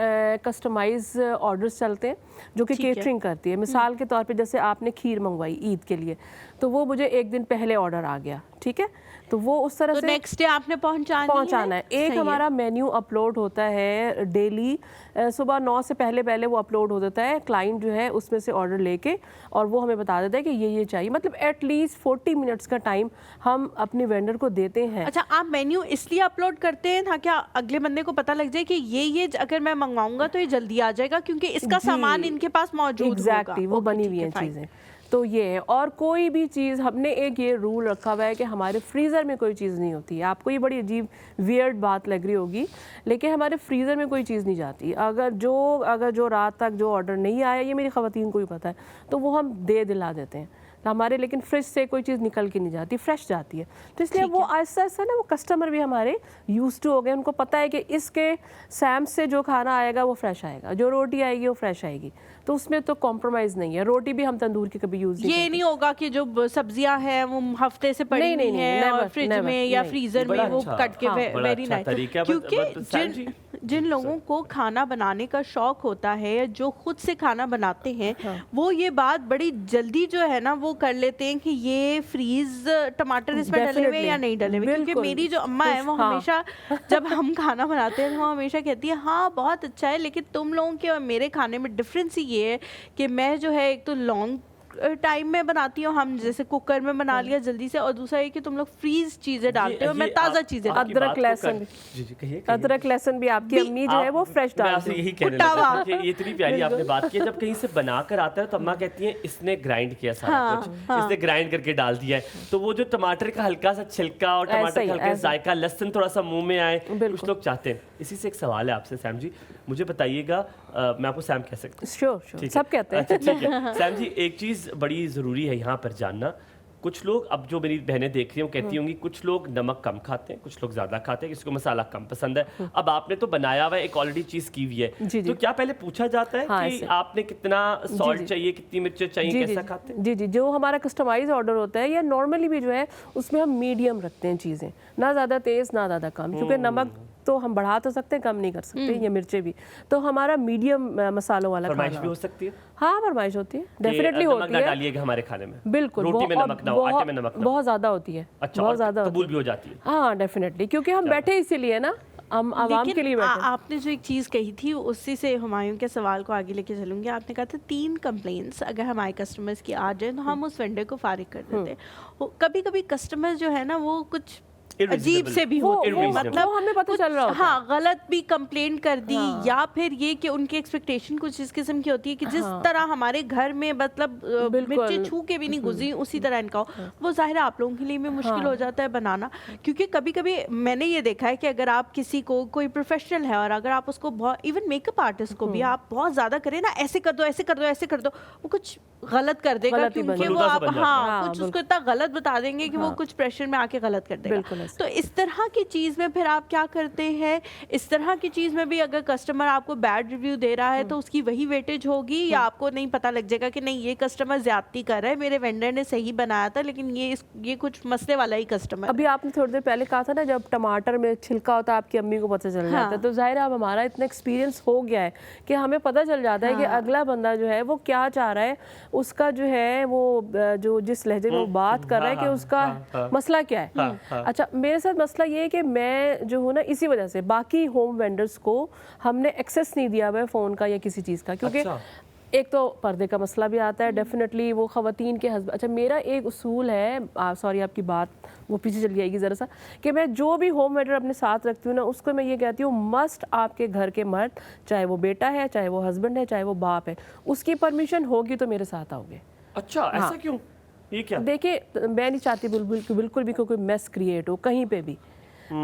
कस्टमाइज ऑर्डर्स चलते हैं जो कि केटरिंग करती है। मिसाल के तौर पे जैसे आपने खीर मंगवाई ईद के लिए, तो वो मुझे 1 दिन पहले ऑर्डर आ गया, ठीक है, तो वो उस तरह से नेक्स्ट डे आपने पहुंचाना है। एक हमारा मेन्यू अपलोड होता है डेली, सुबह 9 से पहले वो अपलोड हो जाता है। क्लाइंट जो है उसमें से ऑर्डर लेके और वो हमें बता देता है कि ये चाहिए। मतलब एटलीस्ट 40 मिनट्स का टाइम हम अपने वेंडर को देते हैं। अच्छा, आप मेन्यू इसलिए अपलोड करते हैं ताकि अगले बंदे को पता लग जाए कि ये अगर मैं मंगवाऊंगा तो ये जल्दी आ जाएगा क्योंकि इसका सामान इनके पास मौजूद होगा। एग्जैक्टली, वो बनी हुई हैं चीज़ें। तो ये है। और कोई भी चीज़, हमने एक ये रूल रखा हुआ है कि हमारे फ्रीज़र में कोई चीज़ नहीं होती है। आपको ये बड़ी अजीब वियर्ड बात लग रही होगी, लेकिन हमारे फ्रीज़र में कोई चीज़ नहीं जाती। अगर जो रात तक जो ऑर्डर नहीं आया, ये मेरी ख़वातीन को भी पता है, तो वो हम दिला देते हैं हमारे। लेकिन फ्रिज से कोई चीज़ निकल के नहीं जाती, फ्रेश जाती है। तो इसलिए वो ऐसा ना, वो कस्टमर भी हमारे यूज्ड टू हो गए। उनको पता है कि इसके सैम से जो खाना आएगा वो फ्रेश आएगा, जो रोटी आएगी वो फ्रेश आएगी। तो उसमें तो कॉम्प्रोमाइज़ नहीं है। रोटी भी हम तंदूर की कभी यूज़ नहीं होगा कि जो सब्जियां हैं वो हफ्ते से पड़ी नहीं है और फ्रिज में या फ्रीजर में वो कट के, वेरी नाइस। क्योंकि जिन लोगों को खाना बनाने का शौक होता है, जो खुद से खाना बनाते हैं, वो ये बात बड़ी जल्दी जो है ना वो कर लेते हैं कि ये फ्रीज टमाटर इसमें डले हुए या नहीं डले हुए। क्योंकि मेरी जो अम्मा है वो हमेशा जब हम खाना बनाते हैं वो हमेशा कहती है हाँ बहुत अच्छा है, लेकिन तुम लोगों के और मेरे खाने में डिफरेंस ही ये है कि मैं जो है एक तो लॉन्ग टाइम में बनाती हूँ, हम जैसे कुकर में बना लिया जल्दी से, और दूसरा ये कि तुम लोग फ्रीज चीजें डालते हो, मैं ताजा चीजें। अदरक लहसुन भी आपकी अम्मी जो है वो फ्रेश डालती है। यही कहने लगा, ये इतनी प्यारी आपने बात की। जब कहीं से बना कर आता है तो अम्मा कहती है इसने ग्राइंड किया सारा कुछ, इसने ग्राइंड करके डाल दिया है। तो वो जो टमाटर का हल्का सा छिलका और टमाटर का हल्का जायका, लहसुन थोड़ा सा मुंह में आए, कुछ लोग चाहते हैं। इसी से एक सवाल है आपसे सैम जी, मुझे बताइएगा, मैं आपको सैम कह सकता हूँ? श्योर, सब कहते हैं। अच्छा ठीक है सैम जी, एक चीज़ बड़ी ज़रूरी है यहाँ पर जानना। कुछ लोग, अब जो मेरी बहनें देख रही हूँ, कहती होंगी कुछ लोग नमक कम खाते हैं, कुछ लोग ज़्यादा खाते हैं, किसी को मसाला कम पसंद है। अब आपने तो बनाया हुआ एक ऑलरेडी चीज़ की हुई है, तो क्या पहले पूछा जाता है कि आपने कितना सॉल्ट चाहिए, कितनी मिर्च चाहिए, कैसा खाते हैं? जी, जो हमारा कस्टमाइज ऑर्डर होता है या नॉर्मली भी जो है उसमें हम मीडियम रखते हैं चीज़ें, ना ज़्यादा तेज़ ना ज़्यादा कम, क्योंकि नमक तो हम बढ़ा तो सकते हैं, कम नहीं कर सकते, ये मिर्चें भी। तो हमारा मीडियम मसालों वाला फरमाइश भी हो सकती है। हाँ, फरमाइश होती है, डेफिनेटली होती है। डालिएगा हमारे खाने में, बिल्कुल, रोटी में नमक ना हो, आटे में नमक ना हो, बहुत ज़्यादा होती है। अच्छा, बहुत ज़्यादा कबूल भी हो जाती है। हाँ डेफिनेटली, क्योंकि हम बैठे इसीलिए ना हम आवाम के लिए बैठे। आपने जो एक चीज़ कही थी उसी से हुमायूं के सवाल को आगे लेके चलूंगी। आपने कहा था 3 कंप्लेंट्स अगर हमारे कस्टमर्स की आ जाए तो हम उस वेंडर को फारिग कर देते हैं। कभी कभी कस्टमर जो है ना वो कुछ अजीब से भी होते हैं, मतलब हमें पता चल रहा होता है। हाँ, गलत भी कंप्लेन कर दी, या फिर ये कि उनकी एक्सपेक्टेशन कुछ इस किस्म की होती है कि जिस तरह हमारे घर में मतलब मिर्ची छू के भी नहीं गुजरी उसी तरह इनका हो। वो जाहिर है आप लोगों के लिए भी मुश्किल हो जाता है बनाना, क्योंकि कभी कभी मैंने ये देखा है कि अगर आप किसी को, कोई प्रोफेशनल है और अगर आप उसको बहुत, इवन मेकअप आर्टिस्ट को भी आप बहुत ज़्यादा करें ना, ऐसे कर दो ऐसे कर दो ऐसे कर दो, वो कुछ गलत कर देगा, क्योंकि वो आप कुछ उसको इतना गलत बता देंगे कि वो कुछ प्रेशर में आके गलत कर देगा। तो इस तरह की चीज़ में फिर आप क्या करते हैं? इस तरह की चीज़ में भी अगर कस्टमर आपको बैड रिव्यू दे रहा है तो उसकी वही वेटेज होगी, या आपको नहीं पता लग जाएगा कि नहीं ये कस्टमर ज्यादती कर रहा है, मेरे वेंडर ने सही बनाया था लेकिन ये कुछ मसले वाला ही कस्टमर। अभी आपने थोड़ी देर पहले कहा था ना, जब टमाटर में छिलका होता है आपकी अम्मी को पता चल जाता है, तो जाहिर है अब हमारा इतना एक्सपीरियंस हो गया है कि हमें पता चल जाता है कि अगला बंदा जो है वो क्या चाह रहा है, उसका जो है वो जो जिस लहजे में वो बात कर रहा है कि उसका मसला क्या है। अच्छा, मेरे साथ मसला ये है कि मैं जो हूँ ना, इसी वजह से बाकी होम वेंडर्स को हमने एक्सेस नहीं दिया हुआ है फ़ोन का या किसी चीज़ का, क्योंकि एक तो पर्दे का मसला भी आता है, डेफिनेटली वो ख़वातीन के हस्बैंड। अच्छा, मेरा एक उसूल है, सॉरी आपकी बात वो पीछे चली जाएगी ज़रा सा, कि मैं जो भी होम वेंडर अपने साथ रखती हूँ ना, उसको मैं ये कहती हूँ मस्ट आपके घर के मर्द, चाहे वो बेटा है, चाहे वो हस्बैंड है, चाहे वो बाप है, उसकी परमिशन होगी तो मेरे साथ आओगे। अच्छा, ऐसा क्यों? ये क्या? देखिए, मैं नहीं चाहती बिल्कुल भी कोई मेस क्रिएट हो कहीं पे भी।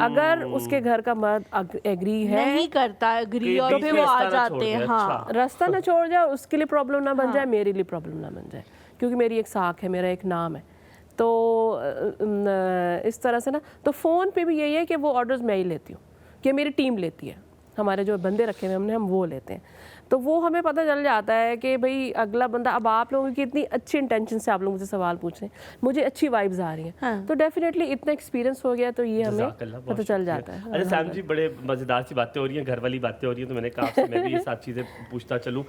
अगर उसके घर का मर्द एग्री है, नहीं करता एग्री, और फिर वो आ जाते हैं, हाँ, रास्ता ना छोड़ जाए, उसके लिए प्रॉब्लम ना बन जाए, मेरे लिए प्रॉब्लम ना बन जाए, क्योंकि मेरी एक साख है, मेरा एक नाम है। तो इस तरह से ना, तो फ़ोन पे भी यही है कि वो ऑर्डर्स मैं ही लेती हूँ, कि मेरी टीम लेती है, हमारे जो बंदे रखे हुए हमने, हम वो लेते हैं। तो वो हमें पता चल जाता है कि भाई अगला बंदा, अब आप लोगों की इतनी अच्छी इंटेंशन से आप लोग मुझे सवाल पूछ रहे हैं, मुझे अच्छी वाइब्स आ रही हैं, तो डेफिनेटली इतना एक्सपीरियंस हो गया तो ये हमें पता चल जाता है। अरे सैम जी, बड़े मज़ेदार सी बातें हो रही हैं, घर वाली बातें हो रही हैं, तो मैंने कहा आपसे मैं भी ये सारी चीज़ें पूछता चलूँ।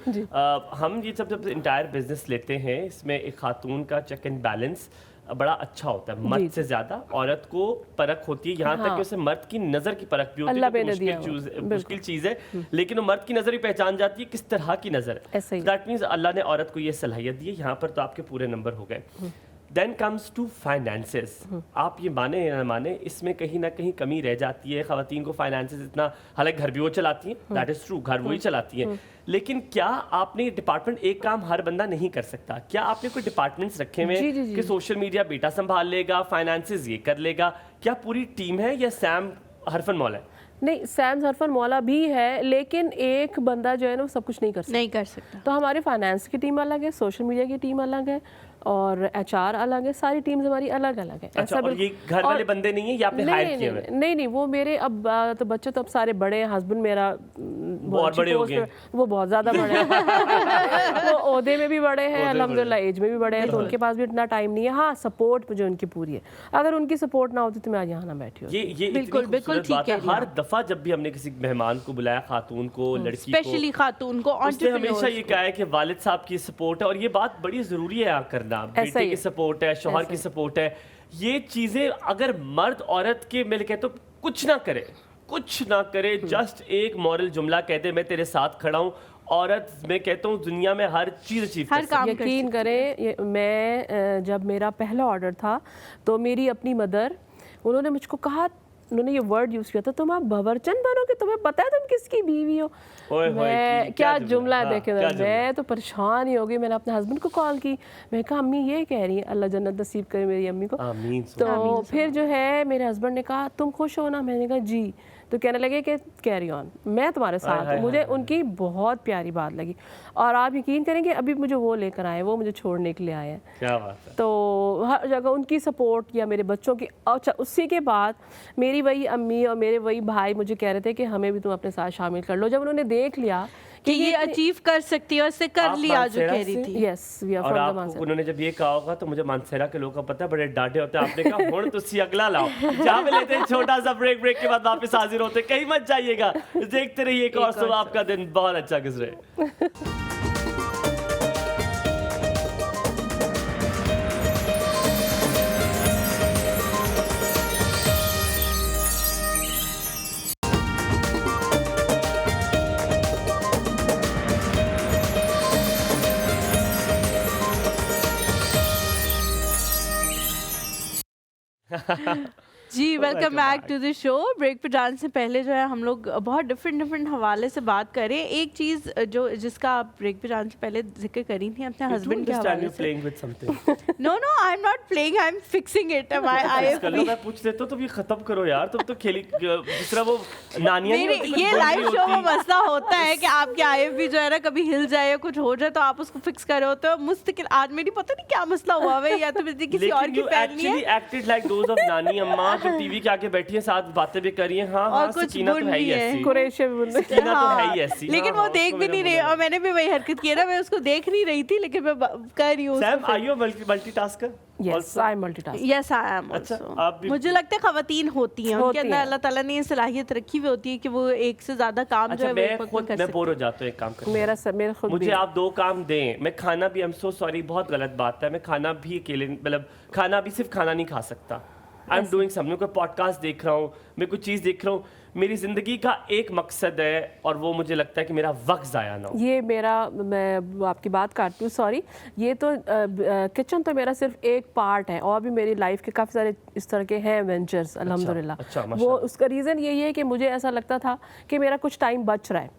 हम ये जब इंटायर बिजनेस लेते हैं, इसमें एक खातून का चेक एंड बैलेंस बड़ा अच्छा होता है, मर्द से ज्यादा औरत को परख होती है, यहाँ तक कि उसे मर्द की नजर की परख भी होती है, तो मुश्किल चीज है, लेकिन वो मर्द की नजर ही पहचान जाती है किस तरह की नजर है। दैट मींस अल्लाह ने औरत को ये सलाहियत दी है, यहाँ पर तो आपके पूरे नंबर हो गए। देन कम्स टू फाइनेंसेस, आप ये माने या ना माने, इसमें कहीं ना कहीं कमी रह जाती है। खवातीन को फाइनेंसेस इतना, हालांकि घर भी वो चलाती हैं, दैट इज ट्रू, घर वही चलाती हैं, लेकिन क्या आपने डिपार्टमेंट, एक काम हर बंदा नहीं कर सकता, क्या आपने कोई डिपार्टमेंट्स रखे हुए कि सोशल मीडिया बेटा संभाल लेगा, फाइनेंसेस ये कर लेगा, क्या पूरी टीम है या सैम हरफन मौला है? नहीं, सैम हरफन मौला भी है, लेकिन एक बंदा जो है ना वो सब कुछ नहीं कर सकता। तो हमारी फाइनेंस की टीम अलग है, सोशल मीडिया की टीम अलग है, और एचआर अलग है, सारी टीम्स हमारी अलग अलग है। अच्छा, और ये घर वाले बंदे नहीं है, ये आपने हायर किए हुए? नहीं, वो मेरे अब तो बच्चे तो अब सारे बड़े हैं, हस्बैंड मेरा बहुत बड़े हो गए, वो बहुत ज्यादा बड़े हैं वो ओहदे में भी बड़े हैं, अल्हम्दुलिल्लाह एज में भी बड़े हैं, तो उनके पास भी इतना टाइम नहीं है। हाँ, सपोर्ट मुझे उनकी पूरी है, अगर उनकी सपोर्ट ना होती तो मैं आज यहाँ ना बैठी होती। ये बिल्कुल ठीक है। हर दफा जब भी हमने किसी मेहमान को बुलाया, खातून को, लड़की को, स्पेशली खातून को, उसने हमेशा ये कहा है कि वालिद साहब की सपोर्ट है, और ये बात बड़ी जरूरी है करना, बेटे की सपोर्ट है, शौहर की सपोर्ट है, ये चीजें अगर मर्द औरत के मिल के तो कुछ ना करे, जस्ट एक मॉरल जुमला कह दे, मैं तेरे साथ खड़ा हूँ, औरत मैं कहता हूँ दुनिया में हर चीज अचीव कर सकती है। यकीन करें, मैं जब मेरा पहला ऑर्डर था तो मेरी अपनी मदर, उन्होंने मुझको कहा, उन्होंने ये वर्ड यूज़ किया था, तुम आप बावर्चन बनोगे, तुम्हें पता है तुम किसकी बीवी हो। मैं क्या जुमला है, देखे मैं तो परेशान ही हो गई। मैंने अपने हस्बैंड को कॉल की, मैं कहा अम्मी ये कह रही है, अल्लाह जन्नत नसीब करे मेरी अम्मी को। तो फिर जो है मेरे हस्बैंड ने कहा तुम खुश हो ना, मैंने कहा जी, तो कहने लगे कि कैरी ऑन, मैं तुम्हारे साथ हूँ। मुझे उनकी बहुत प्यारी बात लगी, और आप यकीन करेंगे अभी मुझे वो लेकर आए, वो मुझे छोड़ने के लिए आए हैं। क्या बात है। तो हर जगह उनकी सपोर्ट, या मेरे बच्चों की। अच्छा, उसी के बाद मेरी वही अम्मी और मेरे वही भाई मुझे कह रहे थे कि हमें भी तुम अपने साथ शामिल कर लो। जब उन्होंने देख लिया कि ये अचीव कर सकती है, उससे कर लिया जो कह रही थी। Yes, we are from the Mansehra. उन्होंने जब ये कहा होगा तो मुझे मानसेरा के लोगों का पता है, बड़े डांटे होते हैं। आपने कहा हुण तुसी अगला लाओ। जहाँ पे लेते हैं छोटा सा ब्रेक के बाद वापस हाजिर होते, कहीं मत जाइएगा, देखते रहिए एक और सुबह, आपका दिन बहुत अच्छा गुजरे। जी welcome back to the show. Break पे जाने से पहले जो है हम लोग बहुत डिफरेंट हवाले से बात करें। एक चीज जो जिसका आप ब्रेक पे जाने से पहले जिक्र करी थी अपने हस्बैंड के हवाले से। No I am not playing, I am fixing it. मैं पूछ लेता हूं तो ये खत्म करो यार, तुम तो खेली जिस तरह वो नानियां नहीं होती, ये लाइव शो में मसला होता है कि आपके IFB जो है ना कभी हिल जाए या कुछ हो जाए तो आप उसको फिक्स करो तो मुस्तकिल। आज मेरी पता नहीं क्या मसला हुआ है, या तो मेरी किसी और की पहननी है। एक्टेड लाइक दोज ऑफ नानी अम्मा जो टीवी के आगे बैठी है, साथ बातें भी कर रही हैं। हाँ हाँ, सकीना तो है ही ऐसी, सकीना तो है ही ऐसी, लेकिन वो देख भी नहीं रही। और मैंने भी वही हरकत की है ना, मैं उसको देख नहीं रही थी लेकिन मैं कर रही हूँ। Sam, are you multitasker? Yes, I multitask. Yes, I am also. आप भी मुझे लगता है खवातीन होती हैं, उनके अंदर अल्लाह ताला ने ये सलाहियत रखी हुई होती है कि वो एक से ज्यादा काम जो है वो एक वक्त में कर सकते हैं। मैं बोर हो जाता हूँ एक काम करने। मेरा खुद मुझे आप 2 काम दें, मैं खाना भी, आई एम सो सॉरी, बहुत गलत बात है, मैं खाना भी अकेले, मतलब खाना भी सिर्फ खाना नहीं खा सकता। आई एम डूइंग समथिंग, कोई पॉडकास्ट देख रहा हूँ, मैं कुछ चीज़ देख रहा हूँ। मेरी ज़िंदगी का एक मकसद है और वो मुझे लगता है कि मेरा वक्त ज़ाया ना हो। ये मेरा, मैं आपकी बात काटती हूँ, सॉरी। ये तो किचन तो मेरा सिर्फ एक पार्ट है, और भी मेरी लाइफ के काफ़ी सारे इस तरह के हैं वेंचर्स अल्हम्दुलिल्लाह। अच्छा, वो उसका रीज़न यही है कि मुझे ऐसा लगता था कि मेरा कुछ टाइम बच रहा है,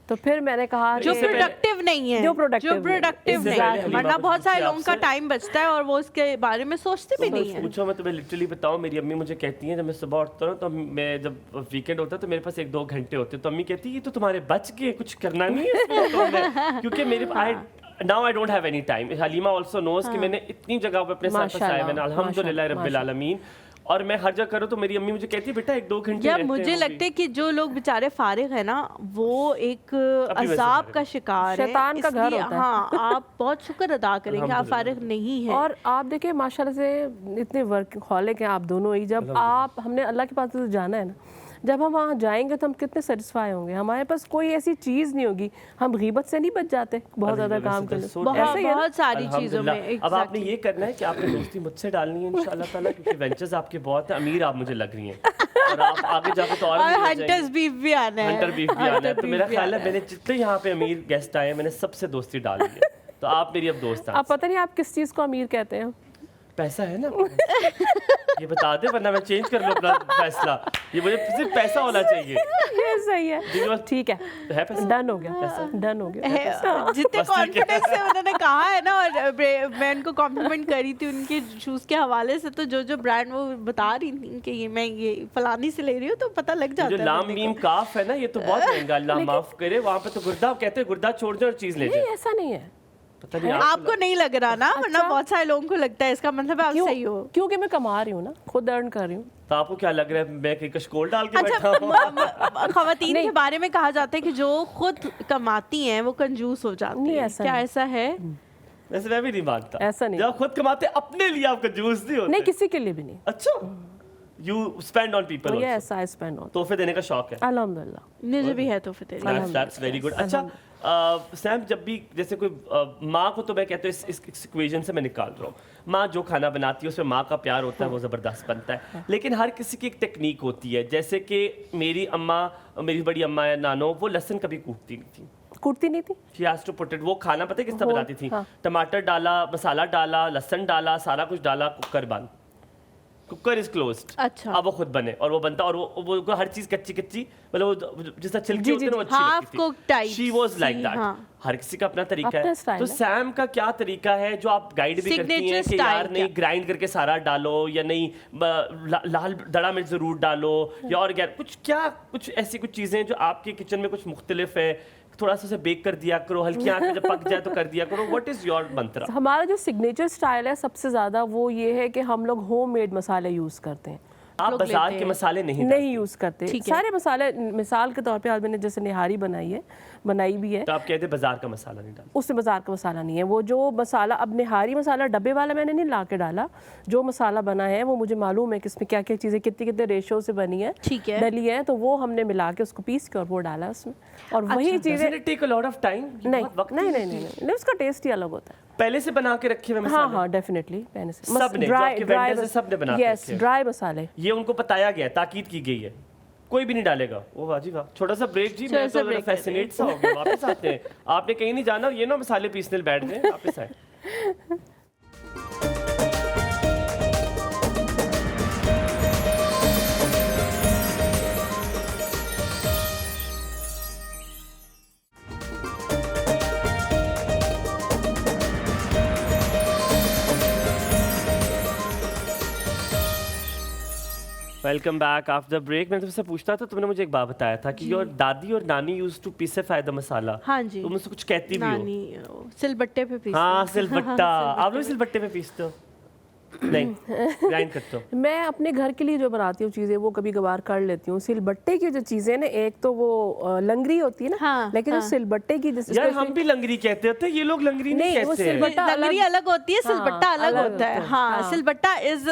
तो फिर मैंने कहा जो प्रोडक्टिव नहीं है, जो प्रोडक्टिव नहीं है, वरना बहुत सारे लोगों का टाइम बचता है और वो उसके बारे में सोचते भी नहीं है। पूछो, मैं तुम्हें लिटरली बताऊं, मेरी अम्मी मुझे कहती हैं, जब मैं सुबह उठता हूँ तो मैं, जब वीकेंड होता है तो मेरे पास 1-2 घंटे होते हैं, तो अम्मी कहती है ये तो तुम्हारे बच गए, कुछ करना नहीं है इसमें। क्योंकि मेरे now I don't have any time. Halima also knows कि मैंने इतनी जगह पे अपने साथ फंसाए मैंने, अल्हम्दुलिल्लाह रब्बिल आलमीन, और मैं हर जगह करूँ तो मेरी अम्मी मुझे कहती है बेटा 1-2 घंटे या मुझे लगता है कि जो लोग बेचारे फारिग है ना, वो एक अजाब का शिकार है, शैतान का घर होता है। हाँ, आप बहुत शुक्र अदा करेंगे आप फारिग नहीं है। और आप देखिए माशाल्लाह से इतने वर्कहॉलिक हैं आप दोनों ही। जब आप, हमने अल्लाह के पास तो जाना है ना, जब हम वहाँ जाएंगे तो हम कितने सेटिस्फाई होंगे। हमारे पास कोई ऐसी चीज़ नहीं होगी, हम गीबत से नहीं बच जाते बहुत ज़्यादा काम करने, बहुत सारी चीज़ों में। अब आपने ये करना है कि आपने दोस्ती मुझसे डालनी है इंशाल्लाह ताला, क्योंकि वेंचर्स आपके बहुत हैं, अमीर आप मुझे लग रही हैं, और आप आगे जाके तो और हंटर्स बीफ भी आना है, हंटर बीफ भी आना है। तो मेरा ख्याल है मैंने जितने यहाँ पे अमीर गेस्ट आए हैं मैंने सबसे दोस्ती डाली है, तो आप मेरी अब दोस्त हैं। आप पता नहीं आप किस चीज़ को अमीर कहते हैं? पैसा है ना, ये बता दे वरना मैं चेंज कर लूं अपना फैसला। ये मुझे सिर्फ पैसा होना चाहिए। ये सही है, ठीक है पैसा, डन हो गया, डन हो गया। जितने कॉन्फिडेंस से उन्होंने कहा है ना, और मैं उनको कॉम्प्लीमेंट करी थी उनके शूज़ के हवाले से, तो जो ब्रांड वो बता रही थी कि ये मैं ये फलानी से ले रही हूँ, तो पता लग जाता है। जो लाम मीम काफ है ना, ये तो बहुत महंगा, अल्लाह माफ करे। वहाँ पे तो गुर्दा कहते हैं, गुर्दा छोड़ दे और चीज ले जाए। ऐसा नहीं है, आपको नहीं लग रहा ना, वरना बहुत सारे लोगों को लगता है। इसका मतलब आप सही हो, क्योंकि मैं कमा रही हूँ ना, खुद अर्न कर रही हूँ। तो आपको क्या लग रहा है मैं कहीं कशकोल डाल के बैठा हूँ? खवातीन के बारे में कहा जाता है कि जो खुद कमाती हैं वो कंजूस हो जाती हैं, क्या ऐसा है? वैसे मैं भी नहीं मानता, ऐसा नहीं। जब खुद कमाते अपने लिए आप कंजूस नहीं होते। नहीं, किसी के लिए भी नहीं। अच्छा, you spend on people. Yes, I spend on. तोहफे देने का शौक है? अल्हम्दुलिल्लाह, मुझे भी है तोहफे देने का। That's very good. अच्छा सैम, जब भी जैसे कोई माँ को, तो मैं कहता हूँ इस इक्वेशन से मैं निकाल रहा हूँ, माँ जो खाना बनाती है उसमें माँ का प्यार होता है, वो ज़बरदस्त बनता है। लेकिन हर किसी की एक टेक्निक होती है। जैसे कि मेरी अम्मा, मेरी बड़ी अम्मा है नानो, वो लहसुन कभी कूटती नहीं थी। She has to put it, वो खाना पता है किस तरह बनाती थी? टमाटर डाला, मसाला डाला, लहसुन डाला, सारा कुछ डाला, कुकर बंद, कुकर इज क्लोज्ड। अच्छा, अब वो खुद बने और वो बनता, और वो हर चीज कच्ची मतलब वो जिस तरह छिलके होते हैं वो अच्छी लगती थी। She was like that. हर किसी का अपना तरीका है। तो सैम का क्या तरीका है जो आप गाइड भी करती हैं कि यार नहीं ग्राइंड करके सारा डालो, या नहीं लाल दड़ा मिर्च जरूर डालो, या और कुछ ऐसी कुछ चीजें जो आपके किचन में कुछ मुख्तलिफ है, थोड़ा सा बेक कर दिया करो, हल्की आंच में जब पक जाए तो कर दिया करो। व्हाट इज योर मंत्र? हमारा जो सिग्नेचर स्टाइल है सबसे ज़्यादा वो ये है कि हम लोग होममेड मसाले यूज़ करते हैं। आप बाजार के मसाले नहीं यूज़ करते, सारे मसाले। मिसाल के तौर पे आज मैंने जैसे निहारी बनाई भी है, तो आप कहते हैं बाजार का मसाला नहीं डालते? उसमें बाजार का मसाला नहीं है। वो जो मसाला, अब निहारी मसाला डब्बे वाला मैंने नहीं ला के डाला, जो मसाला बना है वो मुझे मालूम है कि इसमें क्या क्या चीज़ें कितने रेशो से बनी है, डली है, तो वो हमने मिला के उसको पीस के और वो डाला उसमें, और वही चीज़ें। Take a lot of time? नहीं, उसका टेस्ट ही अलग होता है। पहले से बना के रखे हुए मसाले? हाँ, डेफिनेटली पहले से। सबने सबने बना के रखे हैं। ड्राई मसाले, ये उनको बताया गया, ताकीद की गई है, कोई भी नहीं डालेगा। वो वाजी वाह। छोटा सा ब्रेक जी, मैं तो फैसिनेट सा हो गया। वापस आते हैं, आपने कहीं नहीं जाना, ये ना मसाले पीसने बैठ गए, वापस आए। Welcome back after break. मैं तुमसे पूछता था, तुमने मुझे एक बात बताया था कि योर दादी और नानी यूज्ड टू पीस द मसाला। हाँ जी। तुम मुझसे कुछ कहती भी हो। नानी सिलबट्टे पे पीसते हाँ हैं। सिलबट्टा। आप लोग सिलबट्टे में पीसते हो? नहीं, ग्राइंड करते हो? मैं अपने घर के लिए जो बनाती हूँ चीज़ें वो कभी कभार कर लेती हूँ। सिलबट्टे की जो चीज़ें ना, एक तो वो लंगरी होती है ना, हाँ, लेकिन हाँ। जो सिलबट्टे की यार हम भी लंगरी कहते होते हैं, ये लोग लंगरी नहीं नहीं, वो कहते हैं। सिलबट्टा लंगरी अलग होती है, सिलबट्टा हाँ, अलग अलग होता है। होता है। हाँ, हाँ। सिलबट्टा इज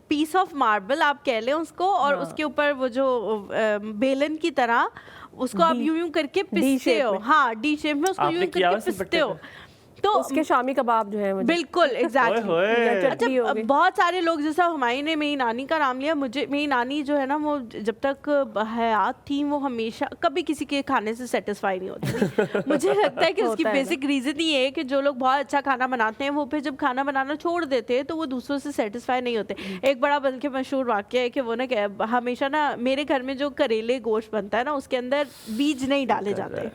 पीस ऑफ मार्बल आप कह लें उसको, और उसके ऊपर वो जो बेलन की तरह उसको आप यूं यूं करके पिसते shape हो। में। हाँ, डी शेप में उसको आपने यूं किया करके हुआ सिलबट्टे पिसते हो। पे? तो उसके शामी कबाब जो है मुझे बिल्कुल ओए एग्जैक्टली। होए। या चटनी अच्छा, होगी। बहुत सारे लोग, जैसा हमारी ने मेरी नानी का नाम लिया, मुझे मेरी नानी जो है ना, वो जब तक हयात थी वो हमेशा कभी किसी के खाने से सेटिस्फाई नहीं होती थी। मुझे लगता है कि उसकी होता है ना। बेसिक रीजन ये है कि जो लोग बहुत अच्छा खाना बनाते हैं वो फिर जब खाना बनाना छोड़ देते हैं तो वो दूसरों से सेटिस्फाई नहीं होते। एक बड़ा बल्कि मशहूर वाक्य है कि वो ना हमेशा ना, मेरे घर में जो करेले गोश्त बनता है ना उसके अंदर बीज नहीं डाले जाते,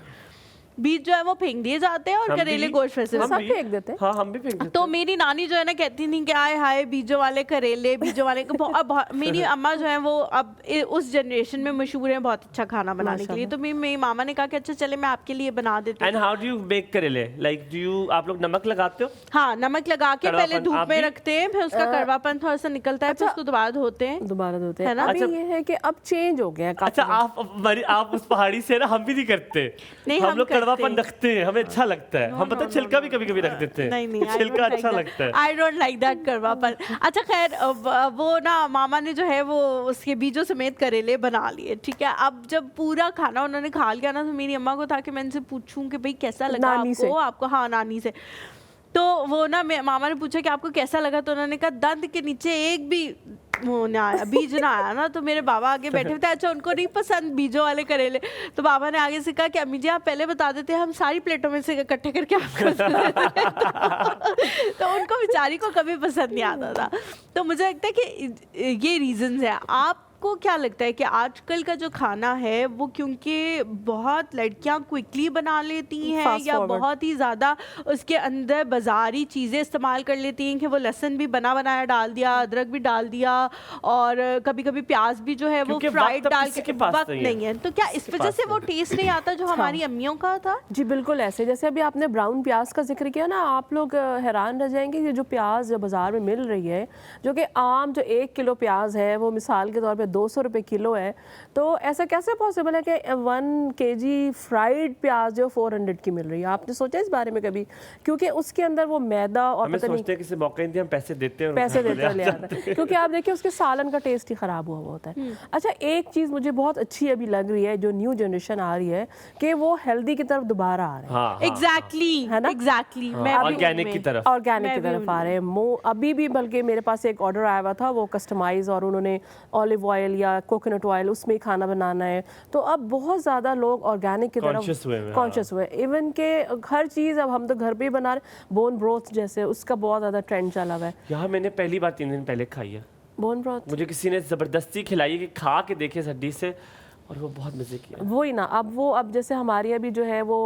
बीज जो है वो फेंक दिए जाते हैं और हम करेले भी- गोश्त वैसे हम सब भी- फेंक देते हैं। हाँ हम भी फेंक देते तो हैं। मेरी नानी जो है ना कहती थी कि आए हाय बीजों वाले करेले, बीजों वाले अब मेरी अम्मा जो है वो अब उस जनरेशन में मशहूर है बहुत अच्छा खाना बनाने के लिए। तो मेरी मामा ने कहा कि अच्छा चले मैं आपके लिए बना देती एंड हूँ। हाउ डू यू मेक करेले? लाइक डू यू, आप लोग नमक लगाते हो? हाँ, नमक लगा के पहले कड़वापन, धूप आप में भी? रखते हैं, फिर उसका कड़वापन थोड़ा सा निकलता है, फिर उसको दोबारा धोते हैं। दोबारा धोते है हैं। ना? अभी अच्छा। ये है कि अब चेंज हो गया है काफी। अच्छा, आप उस पहाड़ी से ना, हम भी नहीं करते। नहीं, हम हम लोग करते कड़वापन हैं। रखते हैं, हमें अच्छा लगता है। हम पता है छिलका भी कभी कभी रख देते हैं। नहीं नहीं, छिलका अच्छा लगता है। आई डोंट लाइक दैट कड़वापन। अच्छा खैर, वो ना मामा ने जो है वो उसके बीजों समेत करेले बना लिए, ठीक है। अब जब पूरा खाना उन्होंने खा लिया ना, तो मेरी अम्मा को था कि मैं इनसे पूछूं कि भाई कैसा लगा नानी आपको? से। आपको हाँ, नानी से। तो वो ना मामा ने पूछा कि आपको कैसा लगा, तो उन्होंने कहा दंत के नीचे एक भी वो ना आया, बीज ना आया ना। तो मेरे बाबा आगे बैठे हुए थे, अच्छा उनको नहीं पसंद बीजों वाले करेले। तो बाबा ने आगे से कहा कि अम्मी जी आप पहले बता देते, हम सारी प्लेटों में से इकट्ठे करके आपको तो उनको बेचारी को कभी पसंद नहीं आता था। तो मुझे लगता है कि ये रीजंस है। आपको क्या लगता है कि आजकल का जो खाना है वो क्योंकि बहुत लड़कियां क्विकली बना लेती हैं Fast या forward. बहुत ही ज़्यादा उसके अंदर बाजारी चीज़ें इस्तेमाल कर लेती हैं कि वो लहसुन भी बना बनाया डाल दिया, अदरक भी डाल दिया, और कभी कभी प्याज भी जो है वो क्योंकि फ्राइड वक्त अब डाल किसी के के पास वक्त नहीं है। नहीं है। तो क्या इस किसी के वजह पास से वो नहीं टेस्ट नहीं आता जो हमारी अम्मियों का था? जी बिल्कुल ऐसे, जैसे अभी आपने ब्राउन प्याज का जिक्र किया ना, आप लोग हैरान रह जाएंगे। ये जो प्याज बाज़ार में मिल रही है, जो कि आम जो 1 किलो प्याज है वो मिसाल के तौर पे 200 रुपये किलो है, तो ऐसा कैसे पॉसिबल है कि 1 kg फ्राइड प्याज जो 400 की मिल रही है? आपने सोचा इस बारे में कभी? क्योंकि उसके अंदर वो मैदा और हमें पता नहीं सोचते हैं किसी मौके नहीं दिया, हम पैसे देते हैं और पैसे घर देते ले ले आता है, क्योंकि आप देखिए उसके सालन का टेस्ट ही खराब हुआ होता है। अच्छा, एक चीज़ मुझे बहुत अच्छी अभी लग रही है, जो न्यू जनरेशन आ रही है कि वो हेल्दी की तरफ दोबारा आ रहे हैं। हाँ एग्जैक्टली है ना? एग्जैक्टली। मैं भी ऑर्गेनिक की उनमें- तरफ। ऑर्गेनिक मैं की भी तरफ आ रहे हैं। अभी भी बल्कि मेरे पास एक ऑर्डर आया हुआ था, वो कस्टमाइज, और उन्होंने ऑलिव ऑयल या कोकोनट ऑयल उसमें ही खाना बनाना है। तो अब बहुत ज़्यादा लोग ऑर्गेनिक की Conscious हुए हैं, तरफ कॉन्शियस हुए। इवन के हर चीज़ अब हम तो घर पे ही बना रहे। बोन ब्रोथ जैसे उसका बहुत ज़्यादा ट्रेंड चला हुआ है। यहाँ मैंने पहली बार 3 दिन पहले खाई है। बोन ब्रोथ मुझे किसी ने ज़बरदस्ती खिलाई है कि खा के देखे हड्डी से, और वो बहुत मज़े की है। वही ना, अब जैसे हमारी अभी जो है वो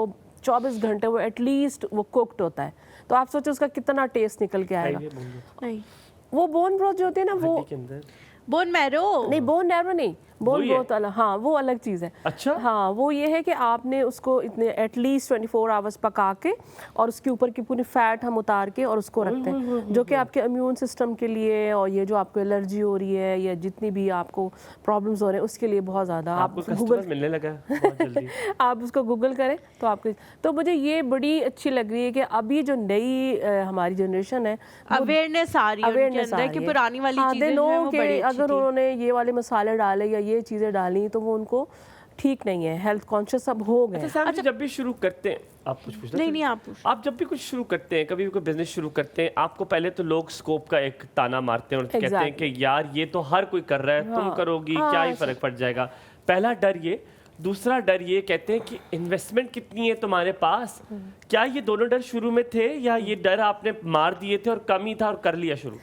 24 घंटे वो एटलीस्ट वो कुक्ड होता है, तो आप सोचो उसका कितना टेस्ट निकल के आएगा। खाइए बोलो। नहीं, वो बोन ब्रोथ जो होती है ना, वो हड्डी के अंदर बोन मैरो नहीं, बोन नैरो नहीं, बोन वही है? ब्रोथ अलग। हाँ, वो अलग चीज़ है। अच्छा। हाँ, वो ये है कि आपने उसको इतने एटलीस्ट 24 आवर्स पका के, और उसके ऊपर की पूरी फैट हम उतार के और उसको रखते हैं, जो कि आपके इम्यून सिस्टम के लिए, और ये जो आपको एलर्जी हो रही है या जितनी भी आपको प्रॉब्लम्स हो रहे हैं उसके लिए बहुत ज़्यादा। आपको आप कस्टमर मिलने लगा है बहुत जल्दी। आप उसको गूगल करें तो आपको, तो मुझे ये बड़ी अच्छी लग रही है कि अभी जो नई हमारी जनरेशन है, अवेयरनेस आ रही है उनके अवेयरनेस अंदर कि पुरानी वाली चीजें जो है वो बड़ी अच्छी अगर थी। उन्होंने ये वाले मसाले डाले या ये चीज़ें डाली तो वो उनको ठीक नहीं है, हेल्थ कॉन्शियस अब हो गए अच्छा हैं। सैम जी, जब भी शुरू करते हैं, आप कुछ पूछना नहीं नहीं, आप पूछ। आप जब भी कुछ शुरू करते हैं, कभी भी कोई बिजनेस शुरू करते हैं, आपको पहले तो लोग स्कोप का एक ताना मारते हैं और कहते हैं कि यार ये तो हर कोई कर रहा है, तुम करोगी क्या ही फर्क पड़ जाएगा। पहला डर ये। दूसरा डर ये कहते हैं कि इन्वेस्टमेंट कितनी है तुम्हारे पास। क्या ये दोनों डर शुरू में थे, या ये डर आपने मार दिए थे और कम ही था और कर लिया शुरू?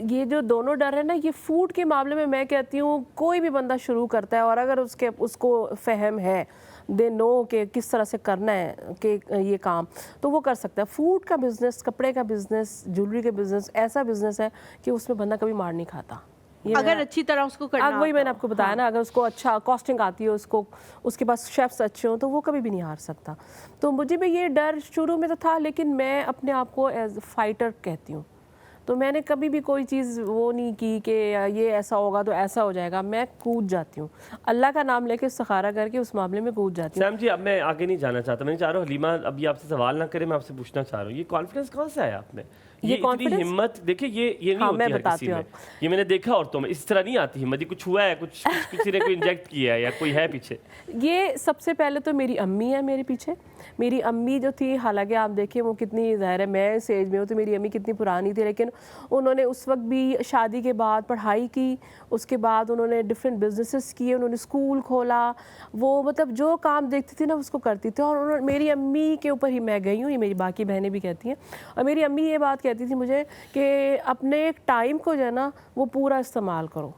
ये जो दोनों डर है ना, ये फूड के मामले में मैं कहती हूँ कोई भी बंदा शुरू करता है और अगर उसको फहम है, दे नो कि किस तरह से करना है कि ये काम, तो वो कर सकता है। फूड का बिजनेस, कपड़े का बिजनेस, ज्वेलरी का बिजनेस ऐसा बिजनेस है कि उसमें बंदा कभी मार नहीं खाता। अगर अच्छी तरह उसको करना वही आता मैंने हो। आपको बताया ना, अगर उसको अच्छा कॉस्टिंग आती है, उसको उसके पास शेफ्स अच्छे हों, तो वो कभी भी नहीं हार सकता। तो मुझे भी ये डर शुरू में तो था, लेकिन मैं अपने आप को एज फाइटर कहती हूँ। तो मैंने कभी भी कोई चीज़ वो नहीं की कि ये ऐसा होगा तो ऐसा हो जाएगा। मैं कूद जाती हूँ, अल्लाह का नाम लेके इस्तिखारा करके उस मामले में कूद जाती हूँ। सैम जी, अब मैं आगे नहीं जाना चाहता, मैं चाह रहा हूँ हलीमा अभी आपसे सवाल ना करे, मैं आपसे पूछना चाह रहा हूँ, ये कॉन्फिडेंस कहाँ से आया आप में? ये इतनी confidence? हिम्मत देखिए, ये नहीं हाँ, होती मैं हर बताती किसी हूँ में। ये मैंने देखा औरतों में इस तरह नहीं आती हिम्मत। ये कुछ हुआ है, कुछ किसी ने कोई इंजेक्ट किया है या कोई है पीछे? ये सबसे पहले तो मेरी अम्मी है मेरे पीछे। मेरी अम्मी जो थी, हालांकि आप देखिए वो कितनी, ज़ाहिर है मैं इस एज में हूँ तो मेरी अम्मी कितनी पुरानी थी, लेकिन उन्होंने उस वक्त भी शादी के बाद पढ़ाई की, उसके बाद उन्होंने डिफरेंट बिजनेसेस किए, उन्होंने स्कूल खोला। वो मतलब जो काम देखती थी ना उसको करती थी। और उन्होंने, मेरी अम्मी के ऊपर ही मैं गई हूँ, ये मेरी बाकी बहनें भी कहती हैं। और मेरी अम्मी ये बात कहती थी मुझे कि अपने टाइम को जो है ना वो पूरा इस्तेमाल करो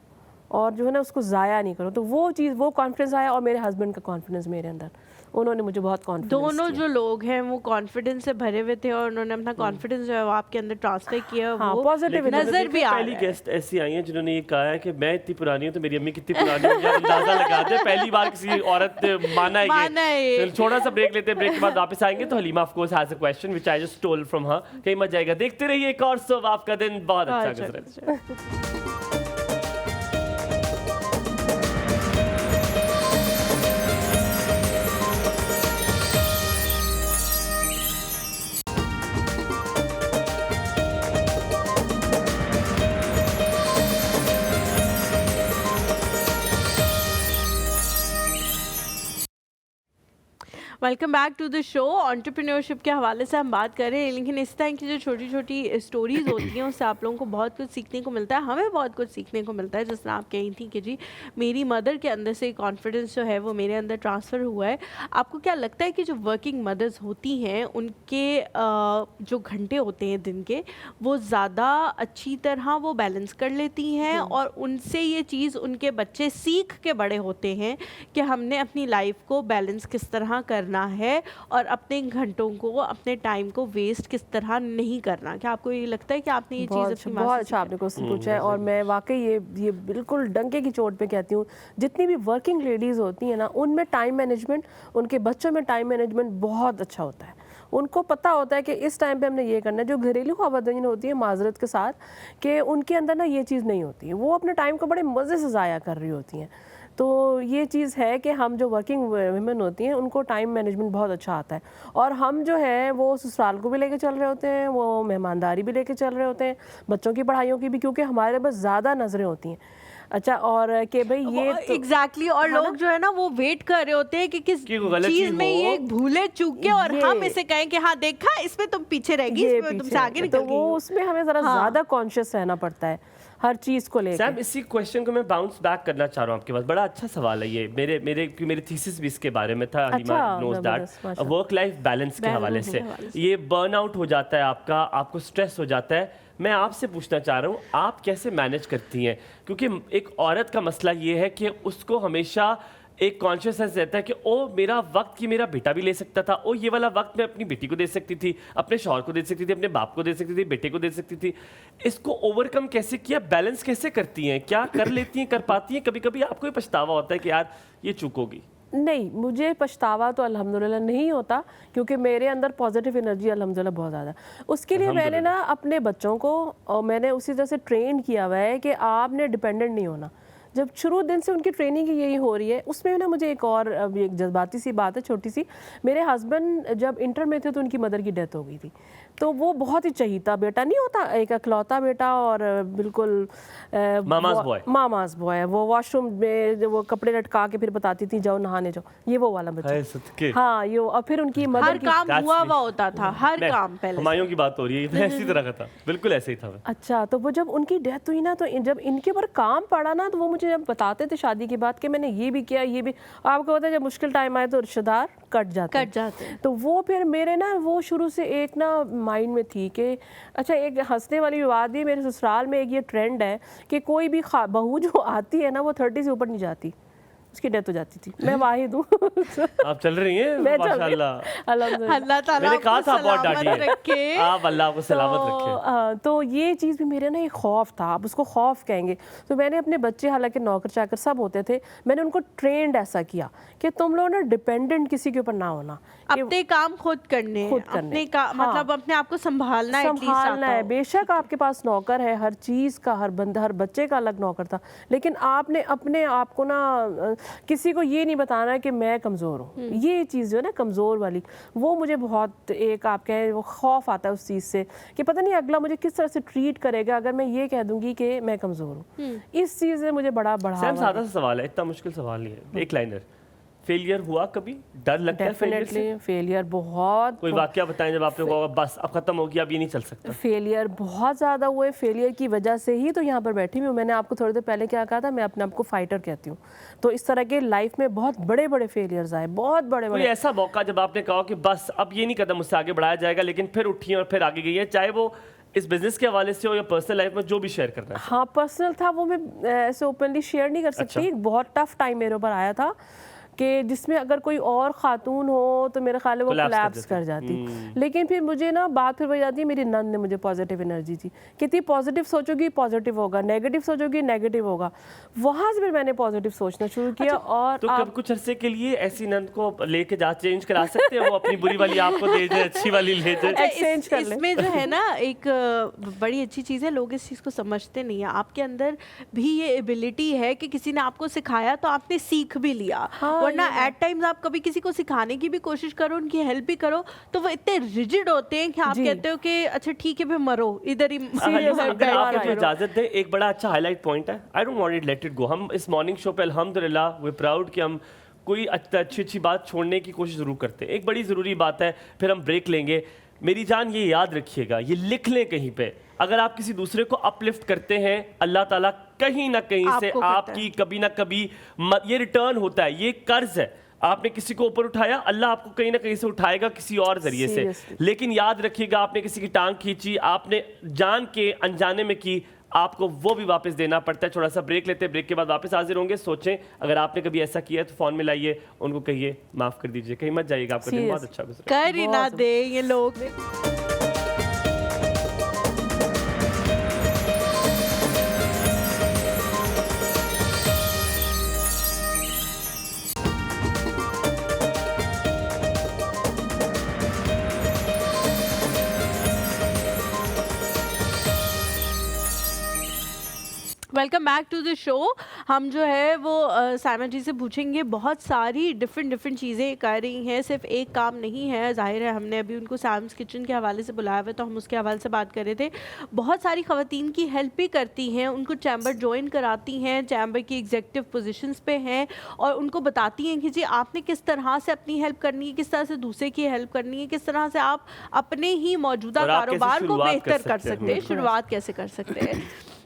और जो है ना उसको ज़ाया नहीं करो। तो वो चीज़, वो कॉन्फिडेंस आया, और मेरे हस्बैंड का कॉन्फिडेंस मेरे अंदर, उन्होंने मुझे बहुत कॉन्फिडेंस दोनों दिया। जो लोग हैं वो कॉन्फिडेंस से भरे हुए थे और उन्होंने अपना कॉन्फिडेंस जो है वो आपके अंदर ट्रांसफर किया। हाँ, वो positive नजर भी आ पहली रहा है। गेस्ट ऐसी आई है जिन्होंने ये कहा है कि मैं इतनी पुरानी हूँ तो मेरी अम्मी कितनी पुरानी होगी, आप अंदाजा लगा दे। पहली बार किसी औरत माना है ये। छोटा सा ब्रेक लेते हैं, ब्रेक के बाद वापस आएंगे तो Halima of course has a question which I just stole from her. कहीं मत जाएगा, देखते रहिए एक और सब, आपका दिन बहुत अच्छा गुजरे। Welcome back to the show. Entrepreneurship के हवाले से हम बात कर रहे हैं, लेकिन इस तरह की जो छोटी छोटी स्टोरीज होती हैं उससे आप लोगों को बहुत कुछ सीखने को मिलता है, हमें बहुत कुछ सीखने को मिलता है। जिस तरह आप कही थी कि जी मेरी मदर के अंदर से कॉन्फिडेंस जो है वो मेरे अंदर ट्रांसफ़र हुआ है। आपको क्या लगता है कि जो वर्किंग मदर्स होती हैं उनके जो घंटे होते हैं दिन के, वो ज़्यादा अच्छी तरह वो बैलेंस कर लेती हैं और उनसे ये चीज़ उनके बच्चे सीख के बड़े होते हैं कि हमने अपनी लाइफ को बैलेंस किस तरह करना है और अपने घंटों को, अपने टाइम को वेस्ट किस तरह नहीं करना? क्या आपको ये लगता है कि आपने ये चीज़ अपनी माँ बहुत से अच्छा आपने सीखी? क्वेश्चन पूछा है, और मैं वाकई ये बिल्कुल डंके की चोट पे कहती हूँ, जितनी भी वर्किंग लेडीज़ होती हैं ना, उनमें टाइम मैनेजमेंट, उनके बच्चों में टाइम मैनेजमेंट बहुत अच्छा होता है। उनको पता होता है कि इस टाइम पे हमने ये करना है। जो घरेलू ख़वातीन होती है, माजरत के साथ, कि उनके अंदर ना ये चीज़ नहीं होती है, वो अपने टाइम को बड़े मज़े से ज़ाया कर रही होती हैं। तो ये चीज़ है कि हम जो वर्किंग वुमेन होती हैं उनको टाइम मैनेजमेंट बहुत अच्छा आता है, और हम जो है वो ससुराल को भी लेके चल रहे होते हैं, वो मेहमानदारी भी लेके चल रहे होते हैं, बच्चों की पढ़ाइयों की भी, क्योंकि हमारे पास ज़्यादा नज़रें होती हैं। अच्छा, और कि भाई ये तो एग्जैक्टली और लोग जो है ना वो वेट कर रहे होते हैं कि किस चीज में ये भूले चूके और हम इसे कहें कि हाँ देखा इसमें तुम पीछे रहेगी, इसमें तुमसे आगे निकल गई। तो वो उसमें हमें ज़रा ज़्यादा कॉन्शियस रहना पड़ता है हर चीज़ को लेकर। सैम, इसी क्वेश्चन को मैं बाउंस बैक करना चाह रहा हूँ आपके पास। बड़ा अच्छा सवाल है ये। मेरे थीसिस भी इसके बारे में था, Halima knows that, work life balance के हवाले से। ये बर्नआउट हो जाता है आपका, आपको स्ट्रेस हो जाता है। मैं आपसे पूछना चाह रहा हूँ, आप कैसे मैनेज करती हैं? क्योंकि एक औरत का मसला ये है कि उसको हमेशा एक कॉन्शियसनेस रहता है कि ओ मेरा वक्त की मेरा बेटा भी ले सकता था, ओ ये वाला वक्त मैं अपनी बेटी को दे सकती थी, अपने शौहर को दे सकती थी, अपने बाप को दे सकती थी, बेटे को दे सकती थी। इसको ओवरकम कैसे किया, बैलेंस कैसे करती हैं? क्या कर लेती हैं, कर पाती हैं? कभी कभी आपको भी पछतावा होता है कि यार ये चूक होगी? नहीं, मुझे पछतावा तो अल्हम्दुलिल्लाह नहीं होता, क्योंकि मेरे अंदर पॉजिटिव एनर्जी अल्हम्दुलिल्लाह बहुत ज़्यादा। उसके लिए मैंने ना अपने बच्चों को, और मैंने उसी तरह से ट्रेन किया हुआ है कि आपने डिपेंडेंट नहीं होना। जब शुरू दिन से उनकी ट्रेनिंग यही हो रही है। उसमें ना मुझे एक और एक जज्बाती सी बात है छोटी सी। मेरे हस्बैंड जब इंटर में थे तो उनकी मदर की डेथ हो गई थी, तो वो बहुत ही चहीता बेटा नहीं होता, एक अकलौता बेटा, और बिल्कुल मामाज बॉय। वो वॉशरूम में वो कपड़े लटका के फिर बताती थी जाओ नहाने जाओ, ये वो वाला बच्चा। हाँ, ये। और फिर उनकी मदर हर काम हुआ हुआ होता था, हर काम पहले। हमायों की बात हो रही है, इसी तरह का था, बिल्कुल ऐसे ही था। अच्छा, तो वो जब उनकी डेथ हुई ना, तो जब इनके ऊपर काम पड़ा ना, तो वो मुझे जब बताते थे शादी के बाद कि मैंने ये भी किया, ये भी। आपको पता है जब मुश्किल टाइम आए तो रिश्तेदार कट जाते हैं। तो वो फिर मेरे ना वो शुरू से एक ना माइंड में थी कि अच्छा, एक हंसने वाली बात भी, मेरे ससुराल में एक ये ट्रेंड है कि कोई भी बहू जो आती है ना वो 30 से ऊपर नहीं जाती। उसकी डेथ हो जाती थी। मैं वाहिद हूँ। आप चल रही हैं मैं चल रही हूँ। माशाल्लाह। अल्हम्दुलिल्लाह। अल्लाह ताला मैंने कहा आपको था बहुत सलामत डांटी है। रखे। आप अल्लाह आपको सलामत रखे। तो ये चीज़ भी मेरे ना एक खौफ था, आप उसको खौफ कहेंगे। तो मैंने अपने बच्चे, हालांकि नौकर चाकर सब होते थे, मैंने उनको ट्रेंड ऐसा किया कि तुम लोग ना डिपेंडेंट किसी के ऊपर ना होना, अपने काम खुद करने, खुद करने। अपने का हाँ। मतलब अपने आप को संभालना है, at least संभालना आता है। हो। बेशक आपके पास नौकर है, हर चीज़ का, हर बंदा, हर बच्चे का अलग नौकर था, लेकिन आपने अपने आप को ना किसी को ये नहीं बताना कि मैं कमज़ोर हूँ। ये चीज़ जो है ना कमज़ोर वाली, वो मुझे बहुत एक आप कहें वो खौफ आता है उस चीज़ से कि पता नहीं अगला मुझे किस तरह से ट्रीट करेगा अगर मैं ये कह दूंगी कि मैं कमज़ोर हूँ। इस चीज़ से मुझे बड़ा सैम बढ़ावा सादा सा सवाल है, इतना मुश्किल सवाल नहीं है, एक लाइनर। फेलियर हुआ कभी? डर लगता है फेलियर से? डेफिनेटली फेलियर बहुत कोई वाकया बताएं जब आपने कहा बस अब खत्म हो गया, अब ये नहीं चल सकता। फेलियर बहुत ज़्यादा हुए। फेलियर की वजह से ही तो यहाँ पर बैठी हूँ। मैंने आपको थोड़ी देर पहले क्या कहा था, मैं अपने आप को फाइटर कहती हूँ। तो इस तरह के लाइफ में बहुत बड़े बड़े फेलियर्स आए, बहुत बड़े कोई बड़े। ऐसा मौका जब आपने कहा कि बस अब ये नहीं कदम मुझसे आगे बढ़ाया जाएगा, लेकिन फिर उठी और फिर आगे गई है, चाहे वो इस बिजनेस के हवाले से हो या पर्सनल लाइफ में, जो भी शेयर करना है? हाँ पर्सनल था वो, मैं ऐसे ओपनली शेयर नहीं कर सकती। अच्छा। बहुत टफ टाइम मेरे ऊपर आया था कि जिसमें अगर कोई और खातून हो तो मेरे ख्याल है वो कोलैप्स कर जाती। लेकिन फिर मुझे ना बात फिर वही आती है, मेरी नंद ने मुझे पॉजिटिव एनर्जी दी, कितनी पॉजिटिव सोचोगी पॉजिटिव होगा, नेगेटिव सोचोगी नेगेटिव होगा। वहाँ से फिर मैंने पॉजिटिव सोचना शुरू किया। और तो कब कुछ अरसे के लिए ऐसी नंद को लेके जा चेंज करा सकते हैं, वो अपनी बुरी वाली आपको दे दे, अच्छी वाली ले जाए। एक्सचेंज कर ले। इसमें जो है ना एक बड़ी अच्छी चीज़ है, लोग इस चीज़ को समझते नहीं है। आपके अंदर भी ये एबिलिटी है कि किसी ने आपको सिखाया तो आपने सीख भी लिया। वरना एट टाइम्स आप कभी किसी को सिखाने की भी कोशिश करो, उनकी हेल्प भी करो, तो वो इतने रिजिड होते हैं कि आप कहते हो कि अच्छा ठीक है फिर मरो इधर ही। अगर आप मुझे इजाजत दें, एक बड़ा अच्छा हाईलाइट पॉइंट है, I don't want it let it go. हम इस मॉर्निंग शो पे अल्हम्दुलिल्लाह वी प्राउड कि हम कोई अच्छी बात छोड़ने की कोशिश जरूर करते हैं। एक बड़ी ज़रूरी बात है, फिर हम ब्रेक लेंगे। मेरी जान ये याद रखिएगा, ये लिख लें कहीं पे, अगर आप किसी दूसरे को अपलिफ्ट करते हैं, अल्लाह ताला कहीं ना कहीं से आपकी कभी ना कभी ये रिटर्न होता है, ये कर्ज है। आपने किसी को ऊपर उठाया, अल्लाह आपको कहीं ना कहीं से उठाएगा किसी और जरिए से। लेकिन याद रखिएगा, आपने किसी की टांग खींची, आपने जान के अनजाने में की, आपको वो भी वापस देना पड़ता है। थोड़ा सा ब्रेक लेते हैं, ब्रेक के बाद वापस हाजिर होंगे। सोचें, अगर आपने कभी ऐसा किया है तो फोन में लाइए, उनको कहिए माफ कर दीजिए, कहीं मत जाइएगा, आपका दिन बहुत अच्छा गुजरे। कर ही ना दे ये लोग। Welcome back to the show. हम जो है वो साइमा जी से पूछेंगे, बहुत सारी डिफरेंट चीज़ें कर रही हैं, सिर्फ एक काम नहीं है। जाहिर है हमने अभी उनको सैम्स किचन के हवाले से बुलाया हुआ है, तो हम उसके हवाले से बात कर रहे थे। बहुत सारी ख़वातीन की हेल्प भी करती हैं, उनको चैम्बर ज्वाइन कराती हैं, चैम्बर की एग्जीक्यूटिव पोजीशंस पे हैं, और उनको बताती हैं कि जी आपने किस तरह से अपनी हेल्प करनी है, किस तरह से दूसरे की हेल्प करनी है, किस तरह से आप अपने ही मौजूदा कारोबार को बेहतर कर सकते हैं, शुरुआत कैसे कर सकते हैं।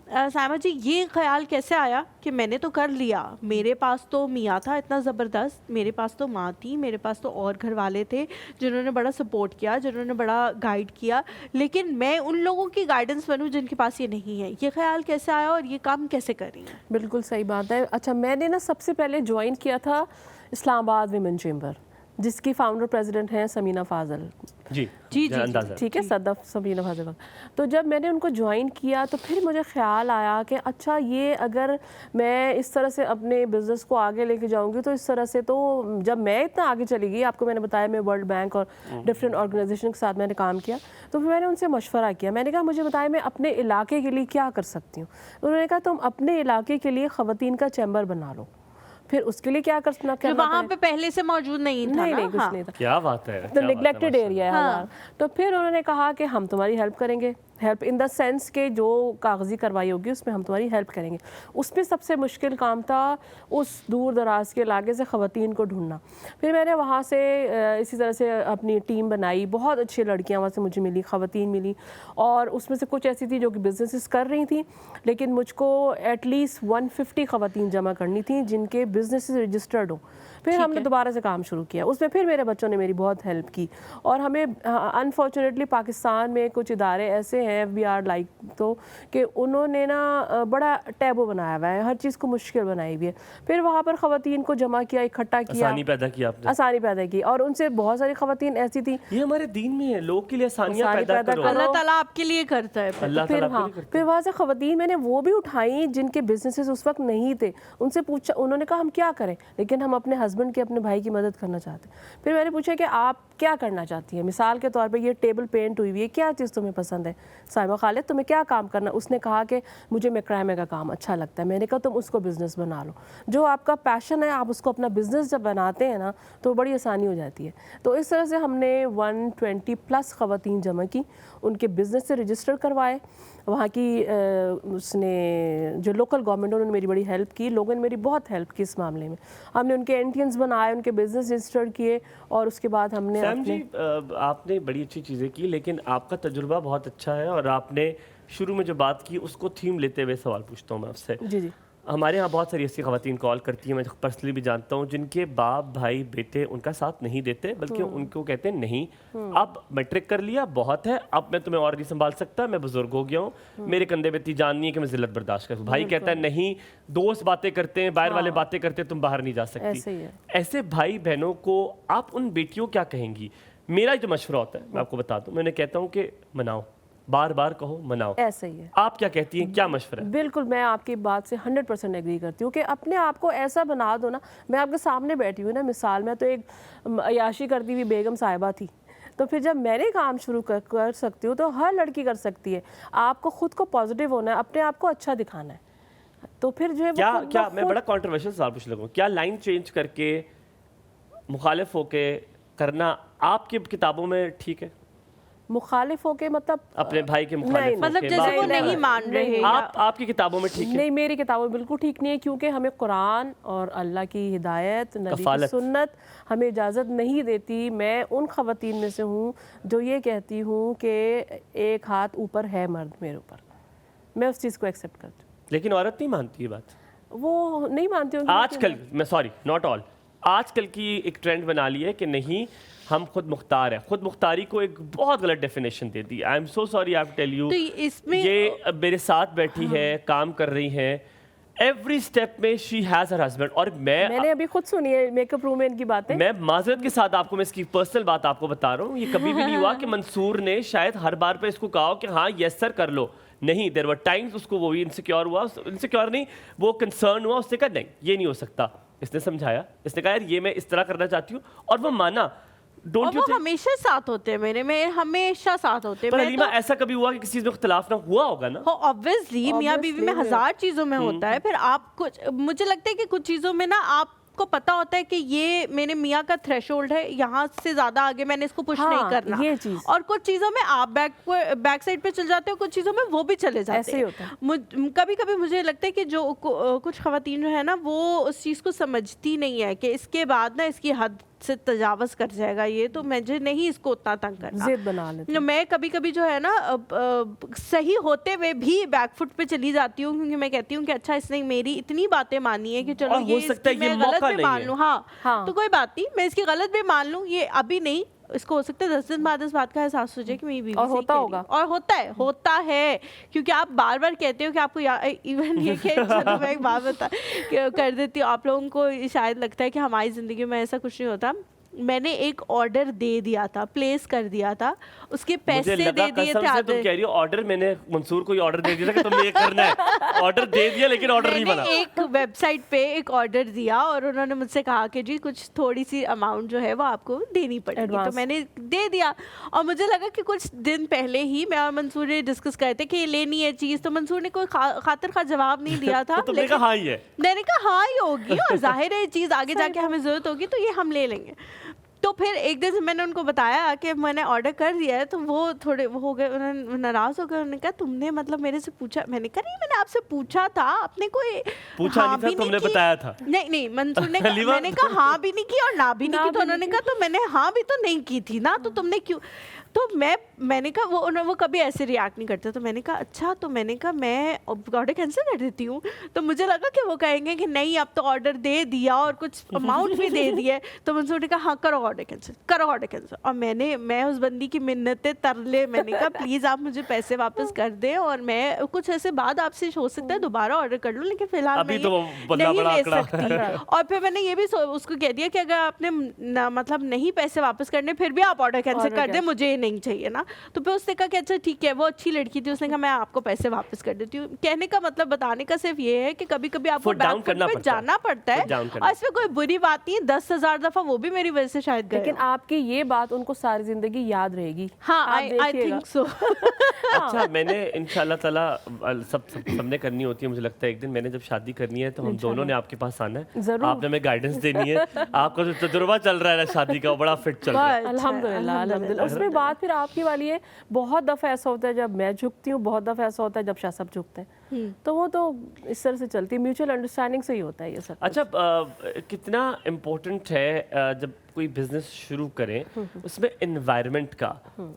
साइमा जी, ये ख्याल कैसे आया कि मैंने तो कर लिया, मेरे पास तो मियाँ था इतना ज़बरदस्त, मेरे पास तो माँ थी, मेरे पास तो और घर वाले थे जिन्होंने बड़ा सपोर्ट किया, जिन्होंने बड़ा गाइड किया, लेकिन मैं उन लोगों की गाइडेंस बनूं जिनके पास ये नहीं है। ये ख्याल कैसे आया और ये काम कैसे कर रही हैं? बिल्कुल सही बात है। अच्छा, मैंने ना सबसे पहले ज्वाइन किया था इस्लामाबाद विमेन चेंबर, जिसकी फाउंडर प्रेसिडेंट हैं समीना फाजल जी जी जी, ठीक है, सदफ समीना फाजल। तो जब मैंने उनको ज्वाइन किया तो फिर मुझे ख्याल आया कि अच्छा, ये अगर मैं इस तरह से अपने बिज़नेस को आगे लेके जाऊंगी तो इस तरह से, तो जब मैं इतना आगे चली गई, आपको मैंने बताया मैं वर्ल्ड बैंक और डिफरेंट ऑर्गेनाइजेशन के साथ मैंने काम किया, तो फिर मैंने उनसे मशवरा किया। मैंने कहा मुझे बताया मैं अपने इलाके के लिए क्या कर सकती हूँ। उन्होंने कहा तुम अपने इलाके के लिए ख़वातीन का चैम्बर बना लो। फिर उसके लिए क्या करना, वहाँ पे पहले से मौजूद नहीं था। नहीं, कुछ नहीं था। क्या बात है, तो नेग्लेक्टेड एरिया है। तो फिर उन्होंने कहा कि हम तुम्हारी हेल्प करेंगे, हेल्प इन द सेंस के जो कागजी कार्रवाई होगी उसमें हम तुम्हारी हेल्प करेंगे। उसमें सबसे मुश्किल काम था उस दूर दराज के इलाके से ख़वातीन को ढूंढना। फिर मैंने वहाँ से इसी तरह से अपनी टीम बनाई, बहुत अच्छी लड़कियाँ वहाँ से मुझे मिली, ख़वातीन मिली, और उसमें से कुछ ऐसी थी जो कि बिजनेसेस कर रही थी, लेकिन मुझको एटलीस्ट 150 ख़वातीन जमा करनी थी जिनके बिजनेस रजिस्टर्ड हो। फिर हमने दोबारा से काम शुरू किया, उसमें फिर मेरे बच्चों ने मेरी बहुत हेल्प की। और हमें अनफॉर्चुनेटली पाकिस्तान में कुछ इदारे ऐसे हैं FBI लाइक तो कि उन्होंने ना बड़ा टैबू बनाया हुआ है, हर चीज़ को मुश्किल बनाई हुई है। फिर वहाँ पर ख़वातीन को जमा किया, इकट्ठा किया, आसानी पैदा की आपने, आसानी पैदा की, और उनसे बहुत सारी ख़वातीन ऐसी थी। ये हमारे दीन में है, लोग के लिए आसानियां पैदा करो, अल्लाह ताला आपके लिए करता है। अल्लाह फिर ताला हाँ, आपके लिए करता फिर वहाँ से ख़वातीन मैंने वो भी उठाई जिनके बिजनेसेस उस वक्त नहीं थे, उनसे पूछा, उन्होंने कहा हम क्या करें, लेकिन हम अपने हस्बैंड की, अपने भाई की मदद करना चाहते हैं। फिर मैंने पूछा कि आप क्या करना चाहती हैं, मिसाल के तौर पे ये टेबल पेंट हुई हुई है, क्या चीज़ तुम्हें पसंद है साहिबा खालिद, तुम्हें क्या काम करना। उसने कहा कि मुझे मैक्रामे का काम अच्छा लगता है। मैंने कहा तुम उसको बिज़नेस बना लो, जो आपका पैशन है आप उसको अपना बिज़नेस जब बनाते हैं ना तो बड़ी आसानी हो जाती है। तो इस तरह से हमने 120+ ख़वातीन जमा की, उनके बिज़नेस से रजिस्टर करवाए। वहाँ की उसने जो लोकल गवर्नमेंट, उन्होंने मेरी बड़ी हेल्प की, लोगों ने मेरी बहुत हेल्प की इस मामले में। हमने उनके एंट्रेंस बनाए, उनके बिज़नेस रजिस्टर किए, और उसके बाद हमने सैम जी आपने बड़ी अच्छी चीज़ें की, लेकिन आपका तजुर्बा बहुत अच्छा है और आपने शुरू में जो बात की उसको थीम लेते हुए सवाल पूछता हूँ मैं आपसे। जी जी हमारे यहाँ बहुत सारी ऐसी ख़वातीन कॉल करती हैं, मैं पर्सनली भी जानता हूँ, जिनके बाप भाई बेटे उनका साथ नहीं देते, बल्कि उनको कहते हैं नहीं अब मैट्रिक कर लिया बहुत है, अब मैं तुम्हें और नहीं संभाल सकता, मैं बुजुर्ग हो गया हूँ, मेरे कंधे पे इतनी जान नहीं है कि मैं जिल्लत बर्दाश्त करूँ। भाई कहता है नहीं, दोस्त बातें करते हैं, बाहर वाले बातें करते हैं, तुम बाहर नहीं जा ऐसे ही सकती। है। ऐसे भाई बहनों को आप उन बेटियों क्या कहेंगी? मेरा जो मशवरा होता है मैं आपको बता दूँ, मैंने कहता हूँ कि मनाओ, बार बार कहो मनाओ। ऐसे ही है। आप क्या कहती हैं, क्या मशवरा है? बिल्कुल, मैं आपकी बात से 100% एग्री करती हूँ कि अपने आप को ऐसा बना दो ना। मैं आपके सामने बैठी हूँ ना, मिसाल मैं तो एक अयाशी करती हुई बेगम साहिबा थी, तो फिर जब मैंने काम शुरू कर सकती हूँ तो हर लड़की कर सकती है। आपको खुद को पॉजिटिव होना है, अपने आप को अच्छा दिखाना है, तो फिर जो है क्या मैं बड़ा कंट्रोवर्शियल सवाल पूछ लगा, क्या लाइन चेंज करके मुखालिफ होके करना आपकी किताबों में ठीक है? मुखालिफ होके मतलब अपने भाई के मुखालिफ मतलब होके, जैसे वो बाप नहीं के मान रहे, आपकी किताबों में ठीक है? नहीं, मेरी किताबों में बिल्कुल ठीक नहीं है, क्योंकि हमें कुरान और अल्लाह की हिदायत, नबी की कफ़ालत। सुन्नत हमें इजाज़त नहीं देती। मैं उन ख़वातीन में से हूँ जो ये कहती हूँ कि एक हाथ ऊपर है मर्द मेरे ऊपर, मैं उस चीज़ को एक्सेप्ट करती हूँ। लेकिन औरत नहीं मानती ये बात, वो नहीं मानती हूँ। आजकल मैं सॉरी नॉट ऑल, आजकल की एक ट्रेंड बना ली है कि नहीं हम खुद मुख्तार है। खुद मुख्तारी को एक बहुत गलत डेफिनेशन दे दी। I am so sorry I tell you. तो इसमें ये मेरे साथ बैठी है, काम कर रही है, एवरी स्टेप में शी हैज हर हस्बैंड। और मैंने अभी खुद सुनी है मेकअप रूम में इनकी बातें। मैं माजरत के साथ आपको मैं इसकी पर्सनल बात आपको बता रहा हूँ, ये कभी भी नहीं हुआ कि मंसूर ने शायद हर बार पे इसको कहा कि हाँ यस सर कर लो। नहीं, देयर वर टाइम्स उसको वो भी इनसिक्योर हुआ, इनसिक्योर नहीं वो कंसर्न हुआ, उसने कहा नहीं ये नहीं हो सकता। इसने समझाया, इसने कहा यार ये मैं इस तरह करना चाहती हूँ, और वो माना। और वो हमेशा साथ होते हैं मेरे में, हमेशा साथ होते हैं। पर हलीमा ऐसा कभी हुआ कि किसी चीज में इख्तिलाफ ना हुआ होगा ना? ऑब्वियसली मियाँ बीवी में 1000 चीजों में होता है। फिर आप कुछ, मुझे लगता है कि कुछ चीजों में ना आपको पता होता है कि ये मेरे मियाँ का थ्रेशोल्ड है, यहाँ से ज्यादा आगे मैंने इसको पुश नहीं करना, ये चीज। और कुछ चीजों में आप बैक साइड पे चल जाते हो, कुछ चीजों में वो भी चले जाते हैं। ऐसे ही होता है। कभी कभी मुझे लगता है कि जो कुछ खवातीन जो है ना वो उस चीज को समझती नहीं है कि इसके बाद ना इसकी हद से तजावज़ कर जाएगा ये, तो मुझे नहीं इसको उतना तंग करना। जिद बना लेते। मैं कभी कभी जो है ना सही होते हुए भी बैकफुट पे चली जाती हूँ, क्योंकि मैं कहती हूँ कि अच्छा इसने मेरी इतनी बातें मानी है कि चलो ये हो सकता है ये मैं गलत मौका भी नहीं मान है। लूँ। हाँ, तो कोई बात नहीं, मैं इसकी गलत भी मान लूँ, ये अभी नहीं, इसको हो सकता है 10 दिन बाद इस बात का एहसास हो जाए कि मेरी बीवी और सही होता कह रही होगा। है। और होता है क्योंकि आप बार बार कहते हो कि आपको इवन ये कि चलो मैं एक बात कर देती हूँ, आप लोगों को शायद लगता है कि हमारी ज़िंदगी में ऐसा कुछ नहीं होता। मैंने एक ऑर्डर दे दिया था, प्लेस कर दिया था, उसके पैसे दे दिए थे आधे। तुम कह रही हो ऑर्डर, मैंने मंसूर को ऑर्डर दे दिया था कि तुम्हें ये करना है, ऑर्डर दे दिया लेकिन ऑर्डर नहीं बना। एक वेबसाइट पे एक ऑर्डर दिया और उन्होंने मुझसे कहा कि जी कुछ थोड़ी सी अमाउंट जो है वो आपको देनी पड़ेगी, तो मैंने दे दिया। और मुझे लगा कि कुछ दिन पहले ही मैं और मंसूर ने डिस्कस करे थे कि ये लेनी है चीज़, तो मंसूर ने कोई खातिर खा जवाब नहीं दिया था। तो तुमने कहा हाँ ही है। मैंने कहा हाँ ही होगी, और जाहिर है ये चीज़ आगे जाके हमें ज़रूरत होगी तो ये हम ले लेंगे। तो फिर एक दिन से मैंने उनको बताया कि मैंने ऑर्डर कर दिया है, तो वो थोड़े वो हो गए, उन्होंने नाराज़ हो गए। उन्होंने कहा तुमने मतलब मेरे से पूछा? मैंने कहा नहीं, मैंने आपसे पूछा था, आपने कोई पूछा हाँ नहीं था, तुमने बताया था। नहीं मंसूर ने मैंने कहा हाँ भी नहीं की और ना भी नहीं की, तो उन्होंने कहा तो मैंने हाँ भी तो नहीं की थी ना, तो तुमने क्यों? तो मैंने कहा वो कभी ऐसे रिएक्ट नहीं करते, तो मैंने कहा अच्छा, तो मैंने कहा मैं ऑर्डर कैंसिल कर देती हूँ। तो मुझे लगा कि वो कहेंगे कि नहीं अब तो ऑर्डर दे दिया और कुछ अमाउंट भी दे दिया है, तो मैंने कहा हाँ करो ऑर्डर कैंसिल, करो ऑर्डर कैंसिल। और मैं उस बंदी की मिन्नतें तरले, मैंने कहा प्लीज़ आप मुझे पैसे वापस कर दें और मैं कुछ ऐसे बाद आपसे हो सकता है दोबारा ऑर्डर कर लूँ, लेकिन फिलहाल मैं नहीं ले सकती। और फिर मैंने ये भी उसको कह दिया कि अगर आपने मतलब नहीं पैसे वापस करने फिर भी आप ऑर्डर कैंसिल कर दें, मुझे ये नहीं चाहिए ना। तो फिर उसने कहा कि अच्छा ठीक है, वो अच्छी लड़की थी, उसने कहा मैं आपको पैसे वापस कर देती हूँ। कहने का मतलब, बताने का सिर्फ ये है कि कभी कभी आपको बैक फुट पे जाना पड़ता है और इसमें कोई बुरी बात नहीं है। 10,000 दफा वो भी मेरी वजह से शायद गए, लेकिन आपकी ये बात उनको सारी जिंदगी याद रहेगी। हाँ, आई थिंक सो। अच्छा, मैंने इंशाल्लाह ताला सबने करनी होती है, मुझे लगता है एक दिन मैंने जब शादी करनी है तो हम दोनों ने आपके पास आना है, आपने हमें गाइडेंस देनी है। आपका जो तजुर्बा चल रहा है ना शादी का, वो बड़ा फिट चल रहा है। अल्हम्दुलिल्लाह, अल्हम्दुलिल्लाह। उसमें बात फिर आपकी वाली है, बहुत दफ़ा ऐसा होता है जब मैं झुकती हूँ, बहुत दफ़ा ऐसा होता है जब शाह साहब झुकते हैं, तो वो तो इस तरह से चलती है, म्यूचुअल अंडरस्टैंडिंग से ही होता है ये सब। अच्छा, कितना इम्पोर्टेंट है जब कोई बिजनेस शुरू करें उसमें एनवायरनमेंट का,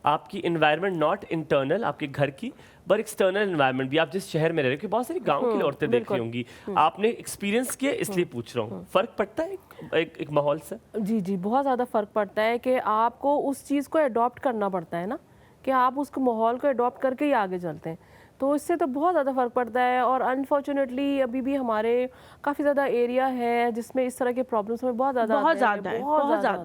आपकी एनवायरनमेंट नॉट इंटरनल आपके घर की, पर एक्सटर्नल एनवायरनमेंट भी। आप जिस शहर में रह रहे हो, बहुत सारी गांव की औरतें देख रही होंगी, आपने एक्सपीरियंस किया इसलिए पूछ रहा हूँ, फर्क पड़ता है एक माहौल से? जी, बहुत ज़्यादा फ़र्क पड़ता है कि आपको उस चीज़ को अडॉप्ट करना पड़ता है ना, कि आप उसको माहौल को अडॉप्ट करके ही आगे चलते हैं, तो इससे तो बहुत ज़्यादा फ़र्क पड़ता है। और अनफॉर्चुनेटली अभी भी हमारे काफ़ी ज़्यादा एरिया है जिसमें इस तरह के प्रॉब्लम्स हमें बहुत ज़्यादा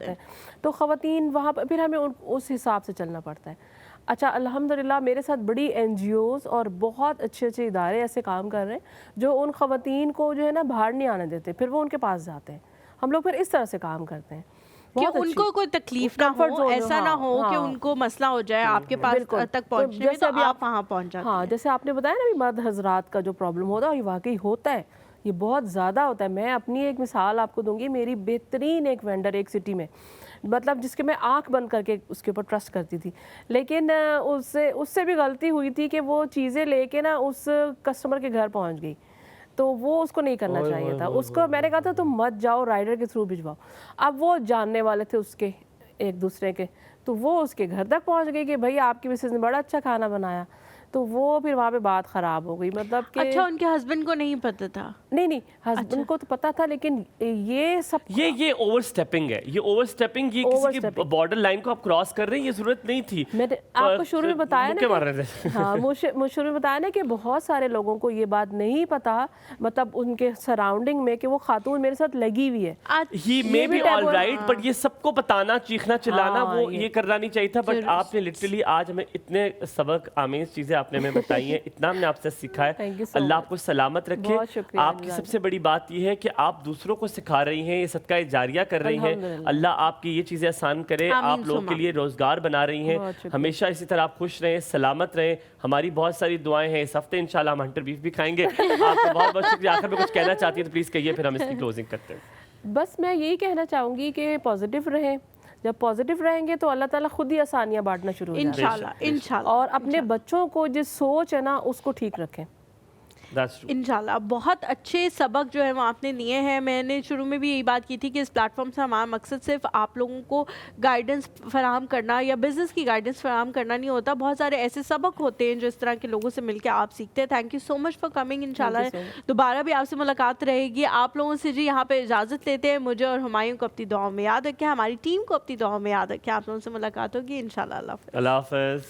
है, तो ख़वातीन वहाँ पर फिर हमें उस हिसाब से चलना पड़ता है। अच्छा, अल्हम्दुलिल्लाह मेरे साथ बड़ी NGOs और बहुत अच्छे अच्छे इदारे ऐसे काम कर रहे हैं जो उन ख़वातीन को जो है ना बाहर नहीं आने देते, फिर वो उनके पास जाते हैं, हम लोग फिर इस तरह से काम करते हैं कि उनको कोई तकलीफ ना हो, ऐसा ना हो कि उनको मसला हो जाए आपके पास तक पहुंचने में, तो आप वहाँ पहुंच जाते हैं। हाँ, जैसे आपने बताया ना भी मर्द हजरात का जो प्रॉब्लम होता है, ये वाकई होता है, ये बहुत ज़्यादा होता है। मैं अपनी एक मिसाल आपको दूंगी, मेरी बेहतरीन एक वेंडर एक सिटी में, मतलब जिसके मैं आंख बंद करके उसके ऊपर ट्रस्ट करती थी, लेकिन उससे भी गलती हुई थी कि वो चीज़ें लेके ना उस कस्टमर के घर पहुँच गई, तो वो उसको नहीं करना चाहिए था। उसको मैंने कहा था तुम मत जाओ, राइडर के थ्रू भिजवाओ। अब वो जानने वाले थे उसके एक दूसरे के, तो वो उसके घर तक पहुंच गई कि भाई आपकी मिसेज ने बड़ा अच्छा खाना बनाया, तो वो फिर वहाँ पे बात ख़राब हो गई। मतलब कि अच्छा, उनके हस्बैंड को नहीं पता था? नहीं, हस्बैंड को तो पता था, लेकिन ये सब ये ओवरस्टेपिंग है, ये ओवरस्टेपिंग, ये किसी की बॉर्डर लाइन को आप क्रॉस कर रहे हैं, ये जरूरत नहीं थी। मैंने आपको शुरू में बताया ना, हाँ शुरू में बताया ना कि बहुत सारे लोगों को ये बात नहीं पता, मतलब उनके सराउंडिंग में, कि वो खातून मेरे साथ लगी हुई है। ही मे बी ऑलराइट, बट ये सबको बताना, चीखना चिल्लाना, वो ये करना नहीं चाहिए था। बट आपने लिटरली आज हमें इतने सबक आमेज चीजें आपने हमें बताई हैं, इतना हमने आपसे सीखा है। अल्लाह आपको सलामत रखे। आपकी सबसे बड़ी बात यह है कि आप दूसरों को सिखा रही हैं, ये सदका जारिया कर रही हैं। अल्लाह आपकी ये चीज़ें आसान करे, आप लोगों के लिए रोज़गार बना रही हैं। हमेशा इसी तरह आप खुश रहें, सलामत रहें। हमारी बहुत सारी दुआएं हैं। इस हफ्ते इंशाल्लाह हम हंटर बीफ भी खाएंगे। आपका बहुत बहुत शुक्रिया। आखिर में कुछ कहना चाहती है तो प्लीज़ कहिए, फिर हम इसकी क्लोजिंग करते हैं। बस मैं यही कहना चाहूँगी कि पॉजिटिव रहें। जब पॉजिटिव रहेंगे तो अल्लाह ताला खुद ही आसानियाँ बांटना शुरू हो जाएंगे इंशाल्लाह। और अपने बच्चों को जो सोच है ना उसको ठीक रखें इंशाल्लाह। बहुत अच्छे सबक जो है वो आपने लिए हैं। मैंने शुरू में भी यही बात की थी कि इस प्लेटफॉर्म से हमारा मकसद सिर्फ आप लोगों को गाइडेंस फराहम करना या बिज़नेस की गाइडेंस फराहम करना नहीं होता। बहुत सारे ऐसे सबक होते हैं जो इस तरह के लोगों से मिलकर आप सीखते हैं। Thank you so much for coming. इंशाल्लाह दोबारा भी आपसे मुलाकात रहेगी। आप लोगों से जी यहाँ पे इजाज़त लेते हैं। मुझे और हुमायूं को अपनी दुआओं में याद रखें, हमारी टीम को अपनी दुआओं में याद रखें। आप लोगों से मुलाकात होगी इंशाल्लाह। अल्लाह हाफ़िज़।